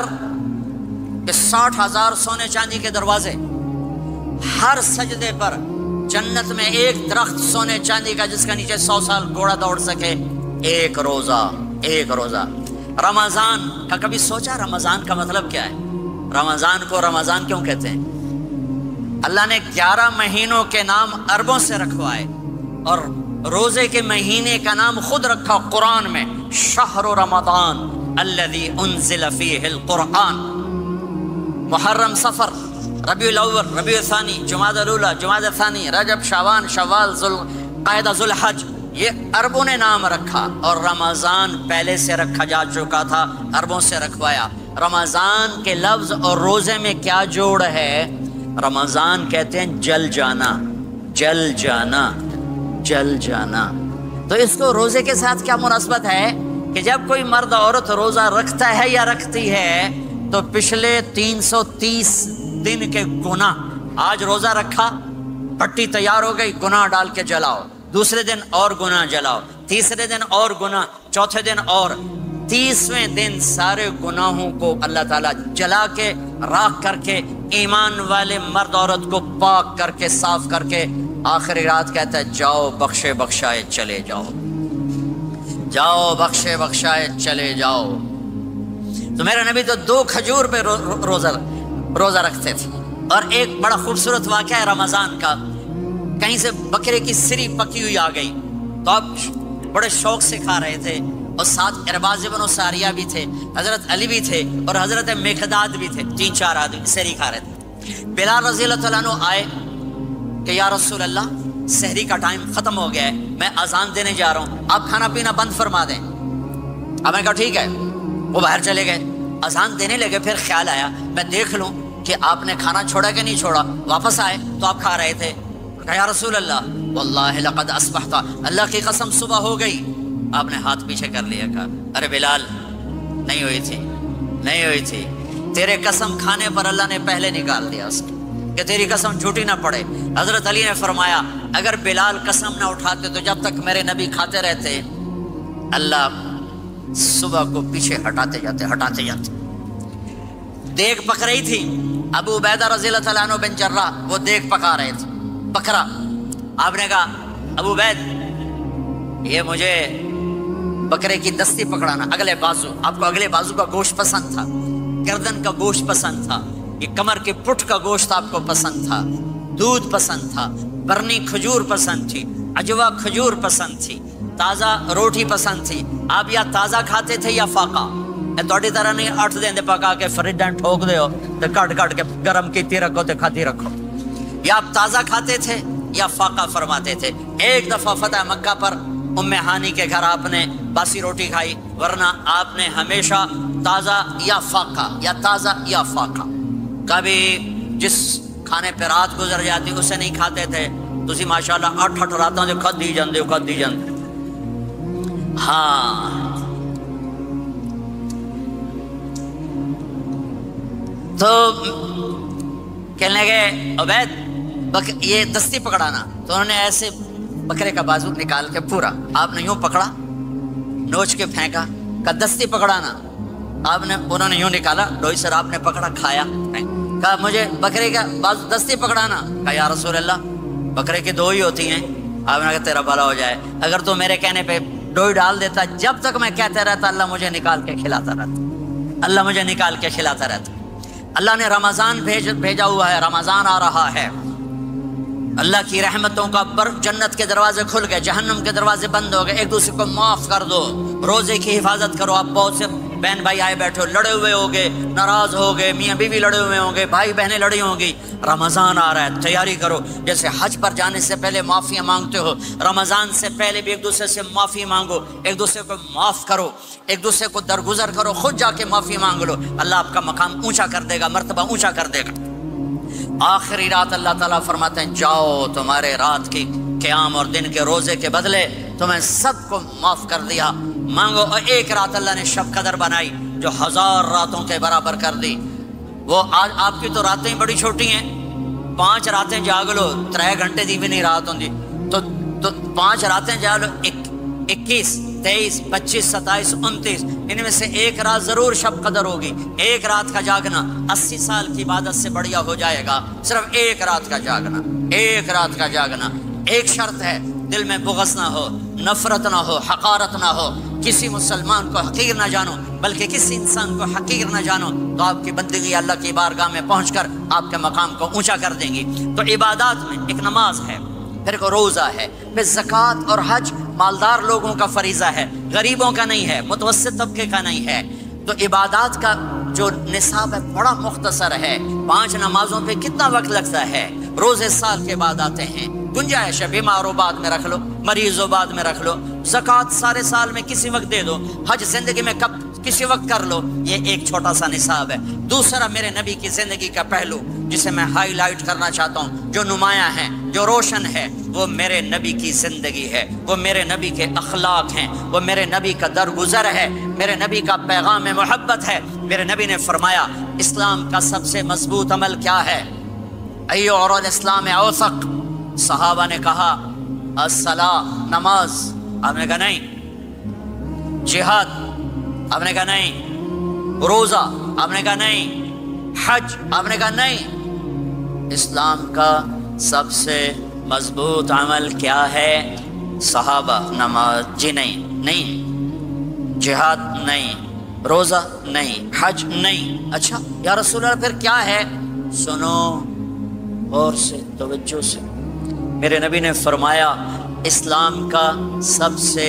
کہ 60,000 سونے چاندی کے دروازے. ہر سجدے پر جنت میں ایک درخت سونے چاندی کا جس کا نیچے 100 سال گھوڑا دوڑ سکے. ایک روزہ. رمضان کا کبھی سوچا رمضان کا مطلب کیا ہے؟ رمضان کو رمضان کیوں کہتے ہیں؟ اللہ نے 11 مہینوں کے نام عربوں سے رکھوائے اور روزے کے مہینے کا نام خود رکھا قرآن میں، شہر رمضان الذی انزل فیہ القرآن. محرم، صفر، ربیع الاول، ربیع الثانی، جمادی الاولی، جمادی الثانی، رجب، شعبان، شوال، ذوالقعدہ، ذوالحج، یہ عربوں نے نام رکھا. اور رمضان پہلے سے رکھا جا چکا تھا، عربوں سے رکھوایا. رمضان کے لفظ اور روزے میں کیا جوڑ ہے؟ رمضان کہتے ہیں جل جانا. تو اس کو روزے کے ساتھ کیا مناسبت ہے کہ جب کوئی مرد عورت روزہ رکھتا ہے یا رکھتی ہے تو پچھلے 330 دن کے گناہ، آج روزہ رکھا، پٹی تیار ہو گئی، گناہ ڈال کے جلاؤ، دوسرے دن اور گناہ جلاؤ، تیسرے دن اور گناہ، چوتھے دن اور، 30ویں دن سارے گناہوں کو اللہ تعالیٰ جلا کے، راکھ کر کے، ایمان والے مرد عورت کو پاک کر کے، صاف کر کے، آخری رات کہتا ہے جاؤ بخشے بخشائے چلے جاؤ. تو میرے نبی تو 2 کھجور پہ روزہ رکھتے تھے. اور ایک بڑا خوبصورت واقعہ ہے رمضان کا. کہیں سے بکرے کی سری پکی ہوئی آ گئی تو آپ بڑے شوق سے کھا رہے تھے، اور ساتھ ارباز بن ساریہ بھی تھے، حضرت علی بھی تھے اور حضرت مقداد بھی تھے. 3-4 آدمی سحری کھا رہے تھے. بلال رضی اللہ تعالیٰ عنہ آئے کہ یا رسول اللہ سحری کا ٹائم ختم ہو گیا ہے، میں اذان دینے جا رہا ہوں، آپ کھانا پینا بند فرما دیں. اب میں کہا ٹھیک ہے. وہ باہر چلے گئے، اذان دینے لگے. پھر خیال آیا میں دیکھ لوں کہ آپ نے کھانا چھوڑا کہ نہیں چھوڑا. واپس آئے تو آپ کھا رہے تھے. کہا یا رسول اللہ واللہ لقد اصبحت، اللہ کی قسم صبح ہو گئی. آپ نے ہاتھ پیچھے کر لیا. کہا ارے بلال نہیں ہوئی تھی، تیرے قسم کھانے پر اللہ نے پہلے نکال دیا اس کہ تیری قسم جھوٹی نہ پڑے. حضرت علی نے فرمایا اگر بلال قسم نہ اٹھاتے تو جب تک میرے نبی کھاتے رہتے اللہ صبح کو پیچھے ہٹاتے جاتے. دیگ پک رہی تھی. ابو عبیدہ رضی اللہ تعالیٰ عنہ بن جراح وہ دیگ پکا رہے تھے، بکرا. آپ نے کہا ابو عبید یہ مجھے بکرے کی دستی پکڑانا، اگلے بازو. آپ کو اگلے بازو کا گوشت پسند تھا، گردن کا گوشت پسند تھا، یہ کمر کے پٹ کا گوشت آپ کو پسند تھا، دودھ پسند تھا، برنی کھجور پسند تھی، عجوا کھجور پسند تھی، تازہ روٹی پسند تھی. آپ یا تازہ کھاتے تھے یا فاقہ. توڑی طرح نہیں 8 دن دے پکا کے فریڈ ٹھوک دے ہو تو کٹ کے گرم کیتی رکھو تو کھاتی رکھو. یا آپ تازہ کھاتے تھے یا فاقہ فرماتے تھے. ایک دفعہ فتح مکہ پر ام ہانی کے گھر آپ نے باسی روٹی کھائی، ورنہ آپ نے ہمیشہ تازہ یا فاقہ. کبھی جس کھانے پہ رات گزر جاتی اسے نہیں کھاتے تھے. تسی ماشاءاللہ 8 راتوں سے کھدی جاندے. ہاں تو کہنے لگے عبید یہ دستی پکڑانا. تو انہوں نے ایسے بکرے کا بازو نکال کے پورا آپ نے یوں پکڑا، نوچ کے پھینکا. کہا دستی پکڑانا. انہوں نے یوں نکالا، ڈوئی سر آپ نے پکڑا، کھایا. کہا مجھے بکرے کا بازو دستی پکڑانا. کہا یا رسول اللہ بکرے کی 2 ہی ہوتی ہیں. آپ نے کہا تیرا بھلا ہو جائے، اگر تو میرے کہنے پہ ڈوئی ڈال دیتا، جب تک میں کہتے رہتا اللہ مجھے نکال کے کھلاتا رہتا. اللہ نے رمضان بھیجا ہوا ہے، رمضان آ رہا ہے. اللہ کی رحمتوں کا جنت کے دروازے کھل گئے، جہنم کے دروازے بند ہو گئے. ایک دوسرے کو معاف کر دو، روزے کی حفاظت کرو. آپ بہت سے بہن بھائی آئے بیٹھے ہو، لڑے ہوئے ہوگے، ناراض ہو گئے، میاں بیوی لڑے ہوئے ہوں گے، بھائی بہنیں لڑی ہوں گی. رمضان آ رہا ہے، تیاری کرو. جیسے حج پر جانے سے پہلے معافیاں مانگتے ہو، رمضان سے پہلے بھی ایک دوسرے سے معافی مانگو، ایک دوسرے کو معاف کرو، ایک دوسرے کو درگزر کرو، خود جا کے معافی مانگ لو. اللہ آپ کا مقام اونچا کر دے گا، مرتبہ اونچا کر دے گا. آخری رات اللہ تعالیٰ فرماتے ہیں جاؤ تمہارے رات کی قیام اور دن کے روزے کے بدلے تمہیں سب کو معاف کر دیا. مانگو، اور ایک رات اللہ نے شب قدر بنائی جو 1000 راتوں کے برابر کر دی۔ وہ آج آپ کی تو راتیں بڑی چھوٹی ہیں، 5 راتیں جاگ لو 3 گھنٹے دی بھی نہیں رات ہوندی، تو 5 راتیں جاگ لو 21 23 25 27 29، ان میں سے ایک رات ضرور شب قدر ہوگی۔ ایک رات کا جاگنا 80 سال کی عبادت سے بڑھیا ہو جائے گا، صرف ایک رات کا جاگنا، ایک رات کا جاگنا۔ ایک شرط ہے، دل میں بغض نہ ہو، نفرت نہ ہو، حقارت نہ ہو، کسی مسلمان کو حقیر نہ جانو، بلکہ کسی انسان کو حقیر نہ جانو، تو آپ کی بندگی اللہ کی بارگاہ میں پہنچ کر آپ کے مقام کو اونچا کر دیں گی۔ تو عبادات میں ایک نماز ہے، پھر ایک روزہ ہے، پھر زکوٰۃ اور حج مالدار لوگوں کا فریضہ ہے، غریبوں کا نہیں ہے، متوسط طبقے کا نہیں ہے۔ تو عبادات کا جو نصاب ہے بڑا مختصر ہے۔ 5 نمازوں پہ کتنا وقت لگتا ہے؟ روزے سال کے بعد آتے ہیں، گنجائش ہے، بیماروں بعد میں رکھ لو، مریضوں بعد میں رکھ لو، زکوٰۃ سارے سال میں کسی وقت دے دو، حج زندگی میں کب کسی وقت کر لو۔ یہ ایک چھوٹا سا نصاب ہے۔ دوسرا میرے نبی کی زندگی کا پہلو جسے میں ہائی لائٹ کرنا چاہتا ہوں، جو نمایاں ہے، جو روشن ہے، وہ میرے نبی کی زندگی ہے، وہ میرے نبی کے اخلاق ہیں، وہ میرے نبی کا درگزر ہے، میرے نبی کا پیغام محبت ہے۔ میرے نبی نے فرمایا اسلام کا سب سے مضبوط عمل کیا ہے؟ ایو اور الاسلام اوثق۔ صحابہ نے کہا الصلاۃ، نماز، آپ نے کہا نہیں۔ جہاد، آپ نے کہا نہیں۔ روزہ، آپ نے کہا نہیں۔ حج، آپ نے کہا نہیں۔ اسلام کا سب سے مضبوط عمل کیا ہے؟ صحابہ، نماز، جی نہیں۔ جہاد نہیں، روزہ نہیں، حج نہیں۔ اچھا یا رسول اللہ پھر کیا ہے؟ سنو اور سے توجہ سے، میرے نبی نے فرمایا اسلام کا سب سے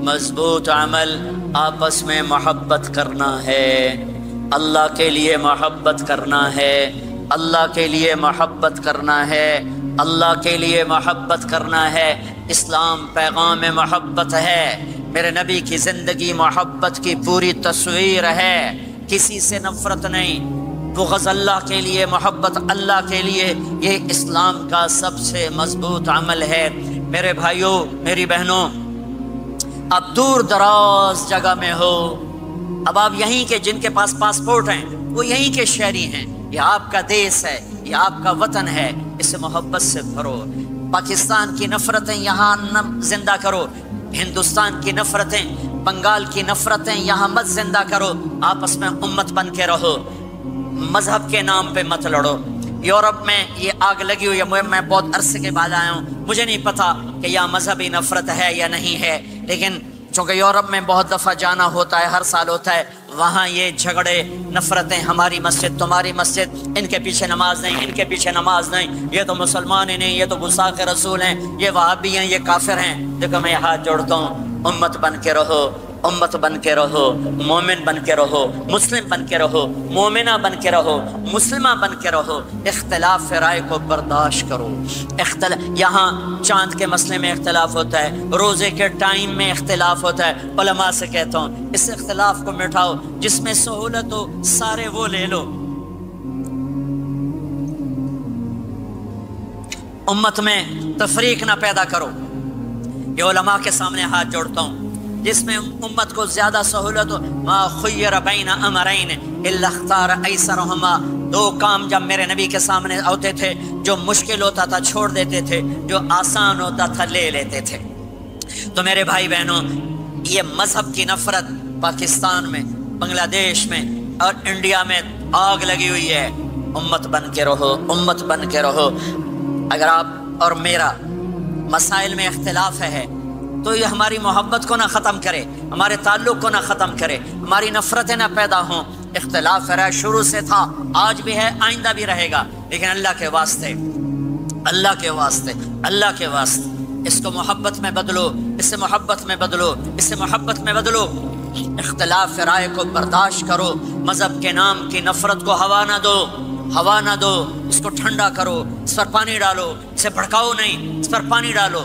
مضبوط عمل آپس میں محبت کرنا ہے، اللہ کے لیے محبت کرنا ہے، اللہ کے لیے محبت کرنا ہے، اللہ کے لیے محبت کرنا ہے۔ اسلام پیغام محبت ہے، میرے نبی کی زندگی محبت کی پوری تصویر ہے، کسی سے نفرت نہیں، بغض اللہ کے لیے، محبت اللہ کے لیے۔ یہ اسلام کا سب سے مضبوط عمل ہے۔ میرے بھائیوں، میری بہنوں، اب دور دراز جگہ میں ہو، اب آپ یہیں کے جن کے پاس پاسپورٹ ہیں وہ یہیں کے شہری ہیں، یہ آپ کا دیس ہے، یہ آپ کا وطن ہے، اسے محبت سے بھرو۔ پاکستان کی نفرتیں یہاں زندہ کرو، ہندوستان کی نفرتیں، بنگال کی نفرتیں یہاں مت زندہ کرو، آپس میں امت بن کے رہو، مذہب کے نام پہ مت لڑو۔ یورپ میں یہ آگ لگی ہوئی ہے، میں بہت عرصے کے بعد آیا ہوں، مجھے نہیں پتا کہ یہاں مذہبی نفرت ہے یا نہیں ہے، لیکن چونکہ یورپ میں بہت دفعہ جانا ہوتا ہے، ہر سال ہوتا ہے، وہاں یہ جھگڑے، نفرتیں، ہماری مسجد، تمہاری مسجد، ان کے پیچھے نماز نہیں، ان کے پیچھے نماز نہیں، یہ تو مسلمان ہی نہیں، یہ تو گستاخ رسول ہیں، یہ وہابی ہیں، یہ کافر ہیں۔ دیکھو میں ہاتھ جوڑتا ہوں، امت بن کے رہو، امت بن کے رہو، مومن بن کے رہو، مسلم بن کے رہو، مومنہ بن کے رہو، مسلمہ بن کے رہو، اختلاف رائے کو برداشت کرو۔ یہاں چاند کے مسئلے میں اختلاف ہوتا ہے، روزے کے ٹائم میں اختلاف ہوتا ہے، علماء سے کہتا ہوں اس اختلاف کو مٹاؤ، جس میں سہولت ہو سارے وہ لے لو۔ امت میں تفریق نہ پیدا کرو۔ یہ علماء کے سامنے ہاتھ جوڑتا ہوں، جس میں امت کو زیادہ سہولت ہو۔ ما خیر بین امرین الا اختار ایسرہما، 2 کام جب میرے نبی کے سامنے ہوتے تھے، جو مشکل ہوتا تھا چھوڑ دیتے تھے، جو آسان ہوتا تھا لے لیتے تھے۔ تو میرے بھائی بہنوں، یہ مذہب کی نفرت پاکستان میں، بنگلہ دیش میں اور انڈیا میں آگ لگی ہوئی ہے۔ امت بن کے رہو، امت بن کے رہو۔ اگر آپ اور میرا مسائل میں اختلاف ہے تو یہ ہماری محبت کو نہ ختم کرے، ہمارے تعلق کو نہ ختم کرے، ہماری نفرتیں نہ پیدا ہوں۔ اختلاف ہے، شروع سے تھا، آج بھی ہے، آئندہ بھی رہے گا، لیکن اللہ کے واسطے، اللہ کے واسطے، اللہ کے واسطے اس کو محبت میں بدلو، اس سے محبت میں بدلو، اس سے محبت میں بدلو۔ اختلاف رائے کو برداشت کرو، مذہب کے نام کی نفرت کو ہوا نہ دو، ہوا نہ دو، اس کو ٹھنڈا کرو، اس پر پانی ڈالو، اسے بھڑکاؤ نہیں، اس پر پانی ڈالو۔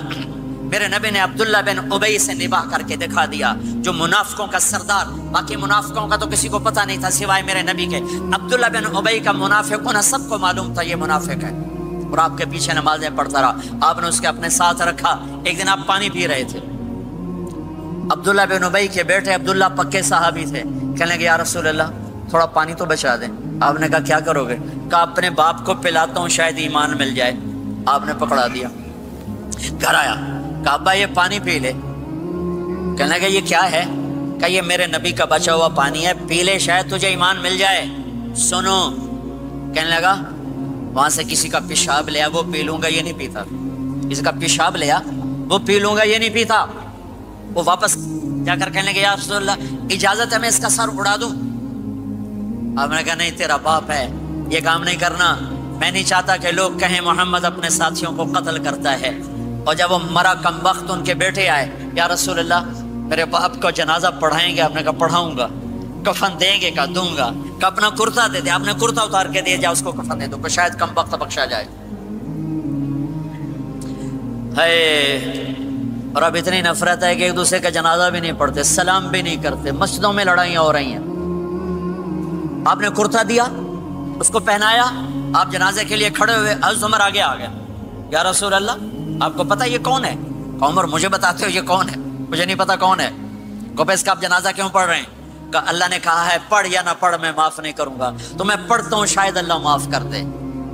میرے نبی نے عبداللہ بن ابی سے نباہ کر کے دکھا دیا، جو منافقوں کا سردار، باقی منافقوں کا تو کسی کو پتہ نہیں تھا سوائے میرے نبی کے۔ عبداللہ بن ابی کا منافق ہونا سب کو معلوم تھا، یہ منافق ہے، اور آپ کے پیچھے نمازیں پڑھتا رہا۔ آپ نے اس کے اپنے ساتھ رکھا۔ ایک دن آپ پانی پی رہے تھے، عبداللہ بن ابی کے بیٹے عبداللہ پکے صحابی تھے، کہنے لگے یا رسول اللہ تھوڑا پانی تو بچا دیں۔ آپ نے کہا کیا کرو گے؟ کہا اپنے باپ کو پلاتا ہوں شاید ایمان مل جائے۔ آپ نے پکڑا دیا، گھر آیا، کہا ابا یہ پانی پی لے۔ کہنے لگا یہ کیا ہے؟ کہا یہ میرے نبی کا بچا ہوا پانی ہے، پی لے شاید تجھے ایمان مل جائے۔ سنو، کہنے لگا وہاں سے کسی کا پیشاب لیا وہ پی لوں گا، یہ نہیں پیتا۔ کسی کا پیشاب لیا وہ پی لوں گا، یہ نہیں پیتا۔ وہ واپس جا کر کہنے لگے یا رسول اللہ اجازت ہے میں اس کا سر اڑا دوں؟ آپ نے کہا نہیں، تیرا باپ ہے، یہ کام نہیں کرنا۔ میں نہیں چاہتا کہ لوگ کہیں محمد اپنے ساتھیوں کو قتل کرتا ہے۔ اور جب وہ مرا کم وقت ان کے بیٹے آئے، یا رسول اللہ میرے باپ کو جنازہ پڑھائیں گے؟ آپ نے کہا پڑھاؤں گا۔ کفن دیں گے؟ کہا دوں گا۔ کہ اپنا کرتا دے دے۔ آپ نے کرتا اتار کے دے جا اس کو کفن دے دو کہ شاید کم وقت بخشا جائے۔ اور اب اتنی نفرت ہے کہ ایک دوسرے کا جنازہ بھی نہیں پڑھتے، سلام بھی نہیں کرتے، مسجدوں میں لڑائیاں ہو رہی ہیں۔ آپ نے کرتا دیا، اس کو پہنایا، آپ جنازے کے لیے کھڑے ہوئے، حضرت عمر آگے آ گیا، یا رسول اللہ آپ کو پتہ یہ کون ہے؟ عمر مجھے بتاتے ہو یہ کون ہے؟ مجھے نہیں پتا کون ہے۔ کو اس کا آپ جنازہ کیوں پڑھ رہے ہیں؟ کہ اللہ نے کہا ہے پڑھ یا نہ پڑھ میں معاف نہیں کروں گا، تو میں پڑھتا ہوں شاید اللہ معاف کر دے۔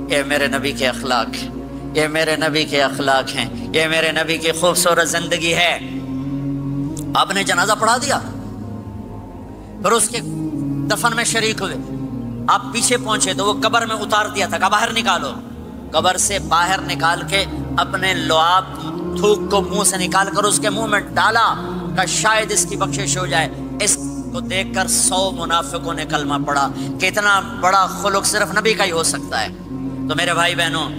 یہ میرے نبی کے اخلاق ہیں، یہ میرے نبی کے اخلاق ہیں، یہ میرے نبی کی خوبصورت زندگی ہے۔ آپ نے جنازہ پڑھا دیا، پھر اس کے دفن میں شریک ہوئے۔ آپ پیچھے پہنچے تو وہ قبر میں اتار دیا تھا، کہا باہر نکالو۔ قبر سے باہر نکال کے اپنے لعاب تھوک کو منہ سے نکال کر اس کے منہ میں ڈالا کہ شاید اس کی بخشش ہو جائے۔ اس کو دیکھ کر 100 منافقوں نے کلمہ پڑھا کہ اتنا بڑا خلق صرف نبی کا ہی ہو سکتا ہے۔ تو میرے بھائی بہنوں،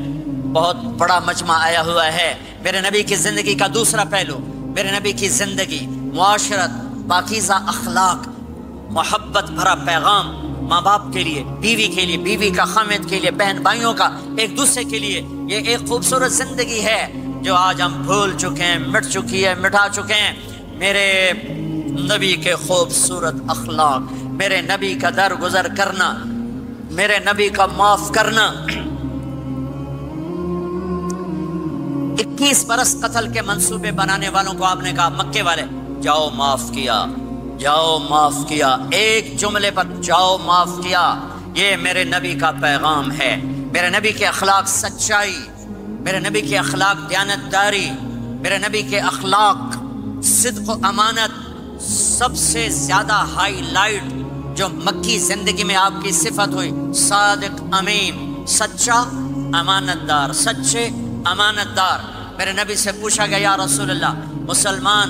بہت بڑا مجمع آیا ہوا ہے۔ میرے نبی کی زندگی کا دوسرا پہلو، میرے نبی کی زندگی، معاشرت، پاکیزہ اخلاق، محبت بھرا پیغام، ماں باپ کے لیے، بیوی کے لیے، بیوی کا خامد کے لیے، بہن بھائیوں کا ایک دوسرے کے لیے، یہ ایک خوبصورت زندگی ہے جو آج ہم بھول چکے ہیں، مٹ چکی ہے، مٹا چکے ہیں۔ میرے نبی کے خوبصورت اخلاق، میرے نبی کا درگزر کرنا، میرے نبی کا معاف کرنا۔ 21 برس قتل کے منصوبے بنانے والوں کو آپ نے کہا مکے والے جاؤ معاف کیا، جاؤ معاف کیا، ایک جملے پر جاؤ معاف کیا۔ یہ میرے نبی کا پیغام ہے۔ میرے نبی کے اخلاق سچائی، میرے نبی کے اخلاق دیانتداری، میرے نبی کے اخلاق صدق و امانت۔ سب سے زیادہ ہائی لائٹ جو مکی زندگی میں آپ کی صفت ہوئی، صادق امین، سچا امانت دار، سچے امانت دار۔ میرے نبی سے پوچھا گیا یا رسول اللہ مسلمان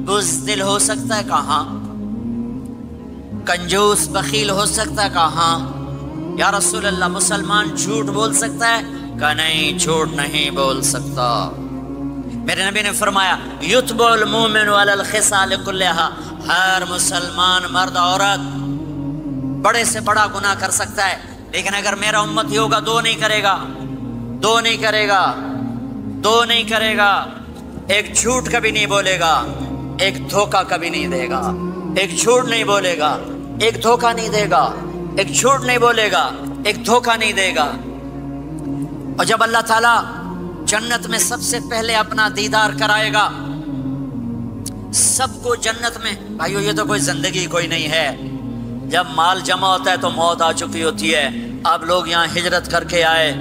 بزدل ہو سکتا ہے؟ کہاں؟ کنجوس بخیل ہو سکتا ہے؟ کہاں؟ یا رسول اللہ مسلمان جھوٹ بول سکتا ہے؟ کہ نہیں، جھوٹ نہیں بول سکتا۔ میرے نبی نے فرمایا یتبع المؤمن علی الخصال کلھا، ہر مسلمان مرد عورت بڑے سے بڑا گناہ کر سکتا ہے، لیکن اگر میرا امتی ہوگا دو نہیں کرے گا، دو نہیں کرے گا، دو نہیں کرے گا۔ ایک جھوٹ کبھی نہیں بولے گا، ایک دھوکہ کبھی نہیں دے گا۔ ایک جھوٹ نہیں بولے گا، ایک دھوکہ نہیں دے گا۔ ایک جھوٹ نہیں بولے گا، ایک دھوکہ نہیں دے گا۔ اور جب اللہ تعالیٰ جنت میں سب سے پہلے اپنا دیدار کرائے گا سب کو جنت میں، بھائیو یہ تو کوئی زندگی کوئی نہیں ہے۔ جب مال جمع ہوتا ہے تو موت آ چکی ہوتی ہے۔ اب لوگ یہاں ہجرت کر کے آئے،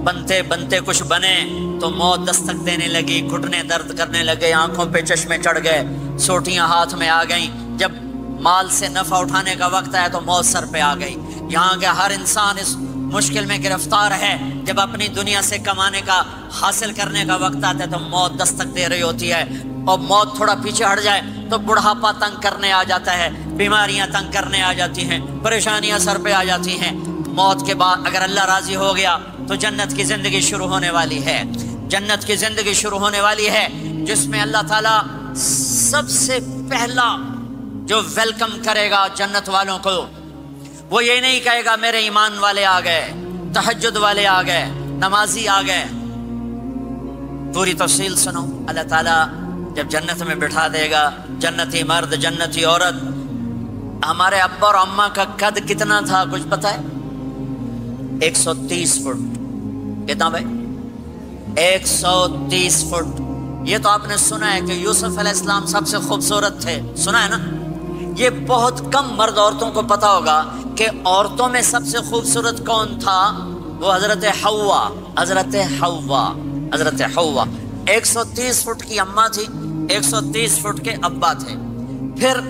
بنتے بنتے کچھ بنے تو موت دستک دینے لگی، گھٹنے درد کرنے لگے، آنکھوں پہ چشمے چڑھ گئے، سوٹیاں ہاتھ میں آ گئیں۔ جب مال سے نفع اٹھانے کا وقت آیا تو موت سر پہ آ گئی۔ یہاں کے ہر انسان اس مشکل میں گرفتار ہے۔ جب اپنی دنیا سے کمانے کا، حاصل کرنے کا وقت آتا ہے تو موت دستک دے رہی ہوتی ہے، اور موت تھوڑا پیچھے ہٹ جائے تو بڑھاپا تنگ کرنے آ جاتا ہے، بیماریاں تنگ کرنے آ جاتی ہیں، پریشانیاں سر پہ آ جاتی ہیں۔ موت کے بعد اگر اللہ راضی ہو گیا تو جنت کی زندگی شروع ہونے والی ہے۔ جنت کی زندگی شروع ہونے والی ہے جس میں اللہ تعالیٰ سب سے پہلا جو ویلکم کرے گا جنت والوں کو، وہ یہ نہیں کہے گا میرے ایمان والے آ گئے، تہجد والے آ گئے، نمازی آ گئے۔ پوری تفصیل سنو۔ اللہ تعالیٰ جب جنت میں بٹھا دے گا جنتی مرد، جنتی عورت۔ ہمارے ابا اور اماں کا قد کتنا تھا کچھ پتہ ہے؟ 130 فٹ۔ کتنا بھائی؟ 130 فٹ۔ یہ تو آپ نے سنا ہے کہ یوسف علیہ السلام سب سے خوبصورت تھے، سنا ہے نا؟ یہ بہت کم مرد عورتوں کو پتا ہوگا کہ عورتوں میں سب سے خوبصورت کون تھا؟ وہ حضرت حوا، حضرت حوا، حضرت حوا 130 فٹ کی اماں تھی، 130 فٹ کے ابا تھے۔ پھر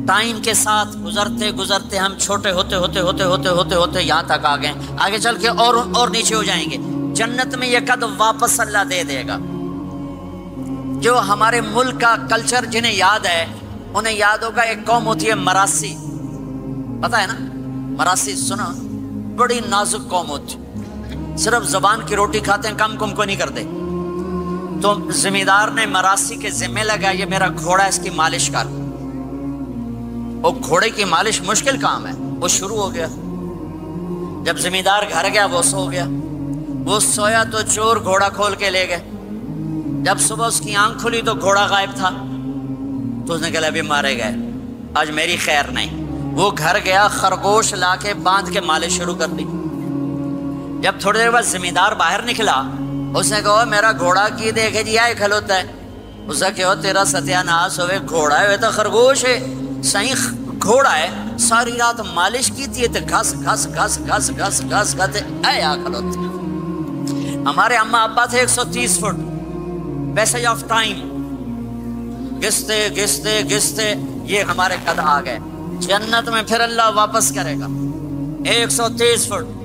ٹائم کے ساتھ گزرتے گزرتے ہم چھوٹے ہوتے ہوتے ہوتے ہوتے ہوتے ہوتے یہاں تک آ گئے، آگے چل کے اور نیچے ہو جائیں گے۔ جنت میں یہ قد واپس اللہ دے دے گا۔ جو ہمارے ملک کا کلچر جنہیں یاد ہے انہیں یاد ہوگا، ایک قوم ہوتی ہے مراسی، پتا ہے نا؟ مراسی سنا؟ بڑی نازک قوم ہوتی، صرف زبان کی روٹی کھاتے ہیں، کم کم کو نہیں کرتے۔ تو زمیندار نے مراسی کے ذمہ لگا، یہ میرا گھوڑا، اس کی مالش کر۔ وہ گھوڑے کی مالش مشکل کام ہے، وہ شروع ہو گیا۔ جب زمیندار گھر گیا وہ سو گیا، وہ سویا تو چور گھوڑا کھول کے لے گئے۔ جب صبح اس کی آنکھ کھلی تو گھوڑا غائب تھا، تو اس نے کہا ابھی مارے گئے، آج میری خیر نہیں۔ وہ گھر گیا، خرگوش لا کے باندھ کے مالش شروع کر دی۔ جب تھوڑی دیر بعد زمیندار باہر نکلا، اس نے کہا میرا گھوڑا کی دیکھے جی آئے کھلوتا ہے۔ اس نے کہا تیرا ستیہ ناس ہوئے، گھوڑا ہے تو خرگوش ہے، صحیح گھوڑا ہے، ساری رات مالش کی تھی تو گھس گھس گھس گھس گھس گھس گھس اے آ کھلوتے۔ ہمارے اماں ابا تھے 130 فٹ، پیسج آف ٹائم، گستے گستے گستے یہ ہمارے قد آ گئے۔ جنت میں پھر اللہ واپس کرے گا 130 فٹ۔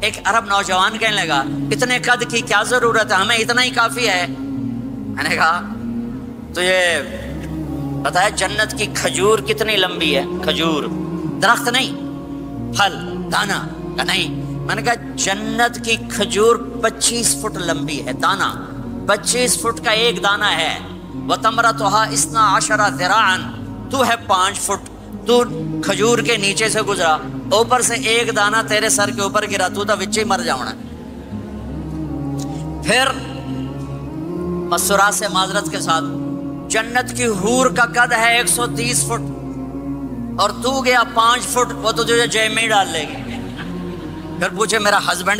ایک عرب نوجوان کہنے لگا اتنے قد کی کیا ضرورت ہے، ہمیں اتنا ہی کافی ہے۔ میں نے کہا تو یہ پتہ ہے جنت کی کھجور کتنی لمبی ہے؟ کھجور درخت نہیں، پھل دانا کا نہیں۔ میں نے کہا جنت کی کھجور 25 فٹ لمبی ہے، دانا 25 فٹ کا ایک دانا ہے۔ وَتَمْرَتُهَا 12 ذِرَاعًا، تو ہے 5 فٹ، تو کھجور کے نیچے سے گزرا، اوپر سے ایک دانا تیرے سر کے اوپر گرا، تو وچے ہی مر جاؤنا۔ پھر مسرات سے معذرت کے ساتھ، جنت کی حور کا قد ہے 130 فٹ اور تو گیا 5 فٹ، وہ تو تجھے جیب میں ہی ڈال لے گی۔ پھر پوچھے میرا ہسبینڈ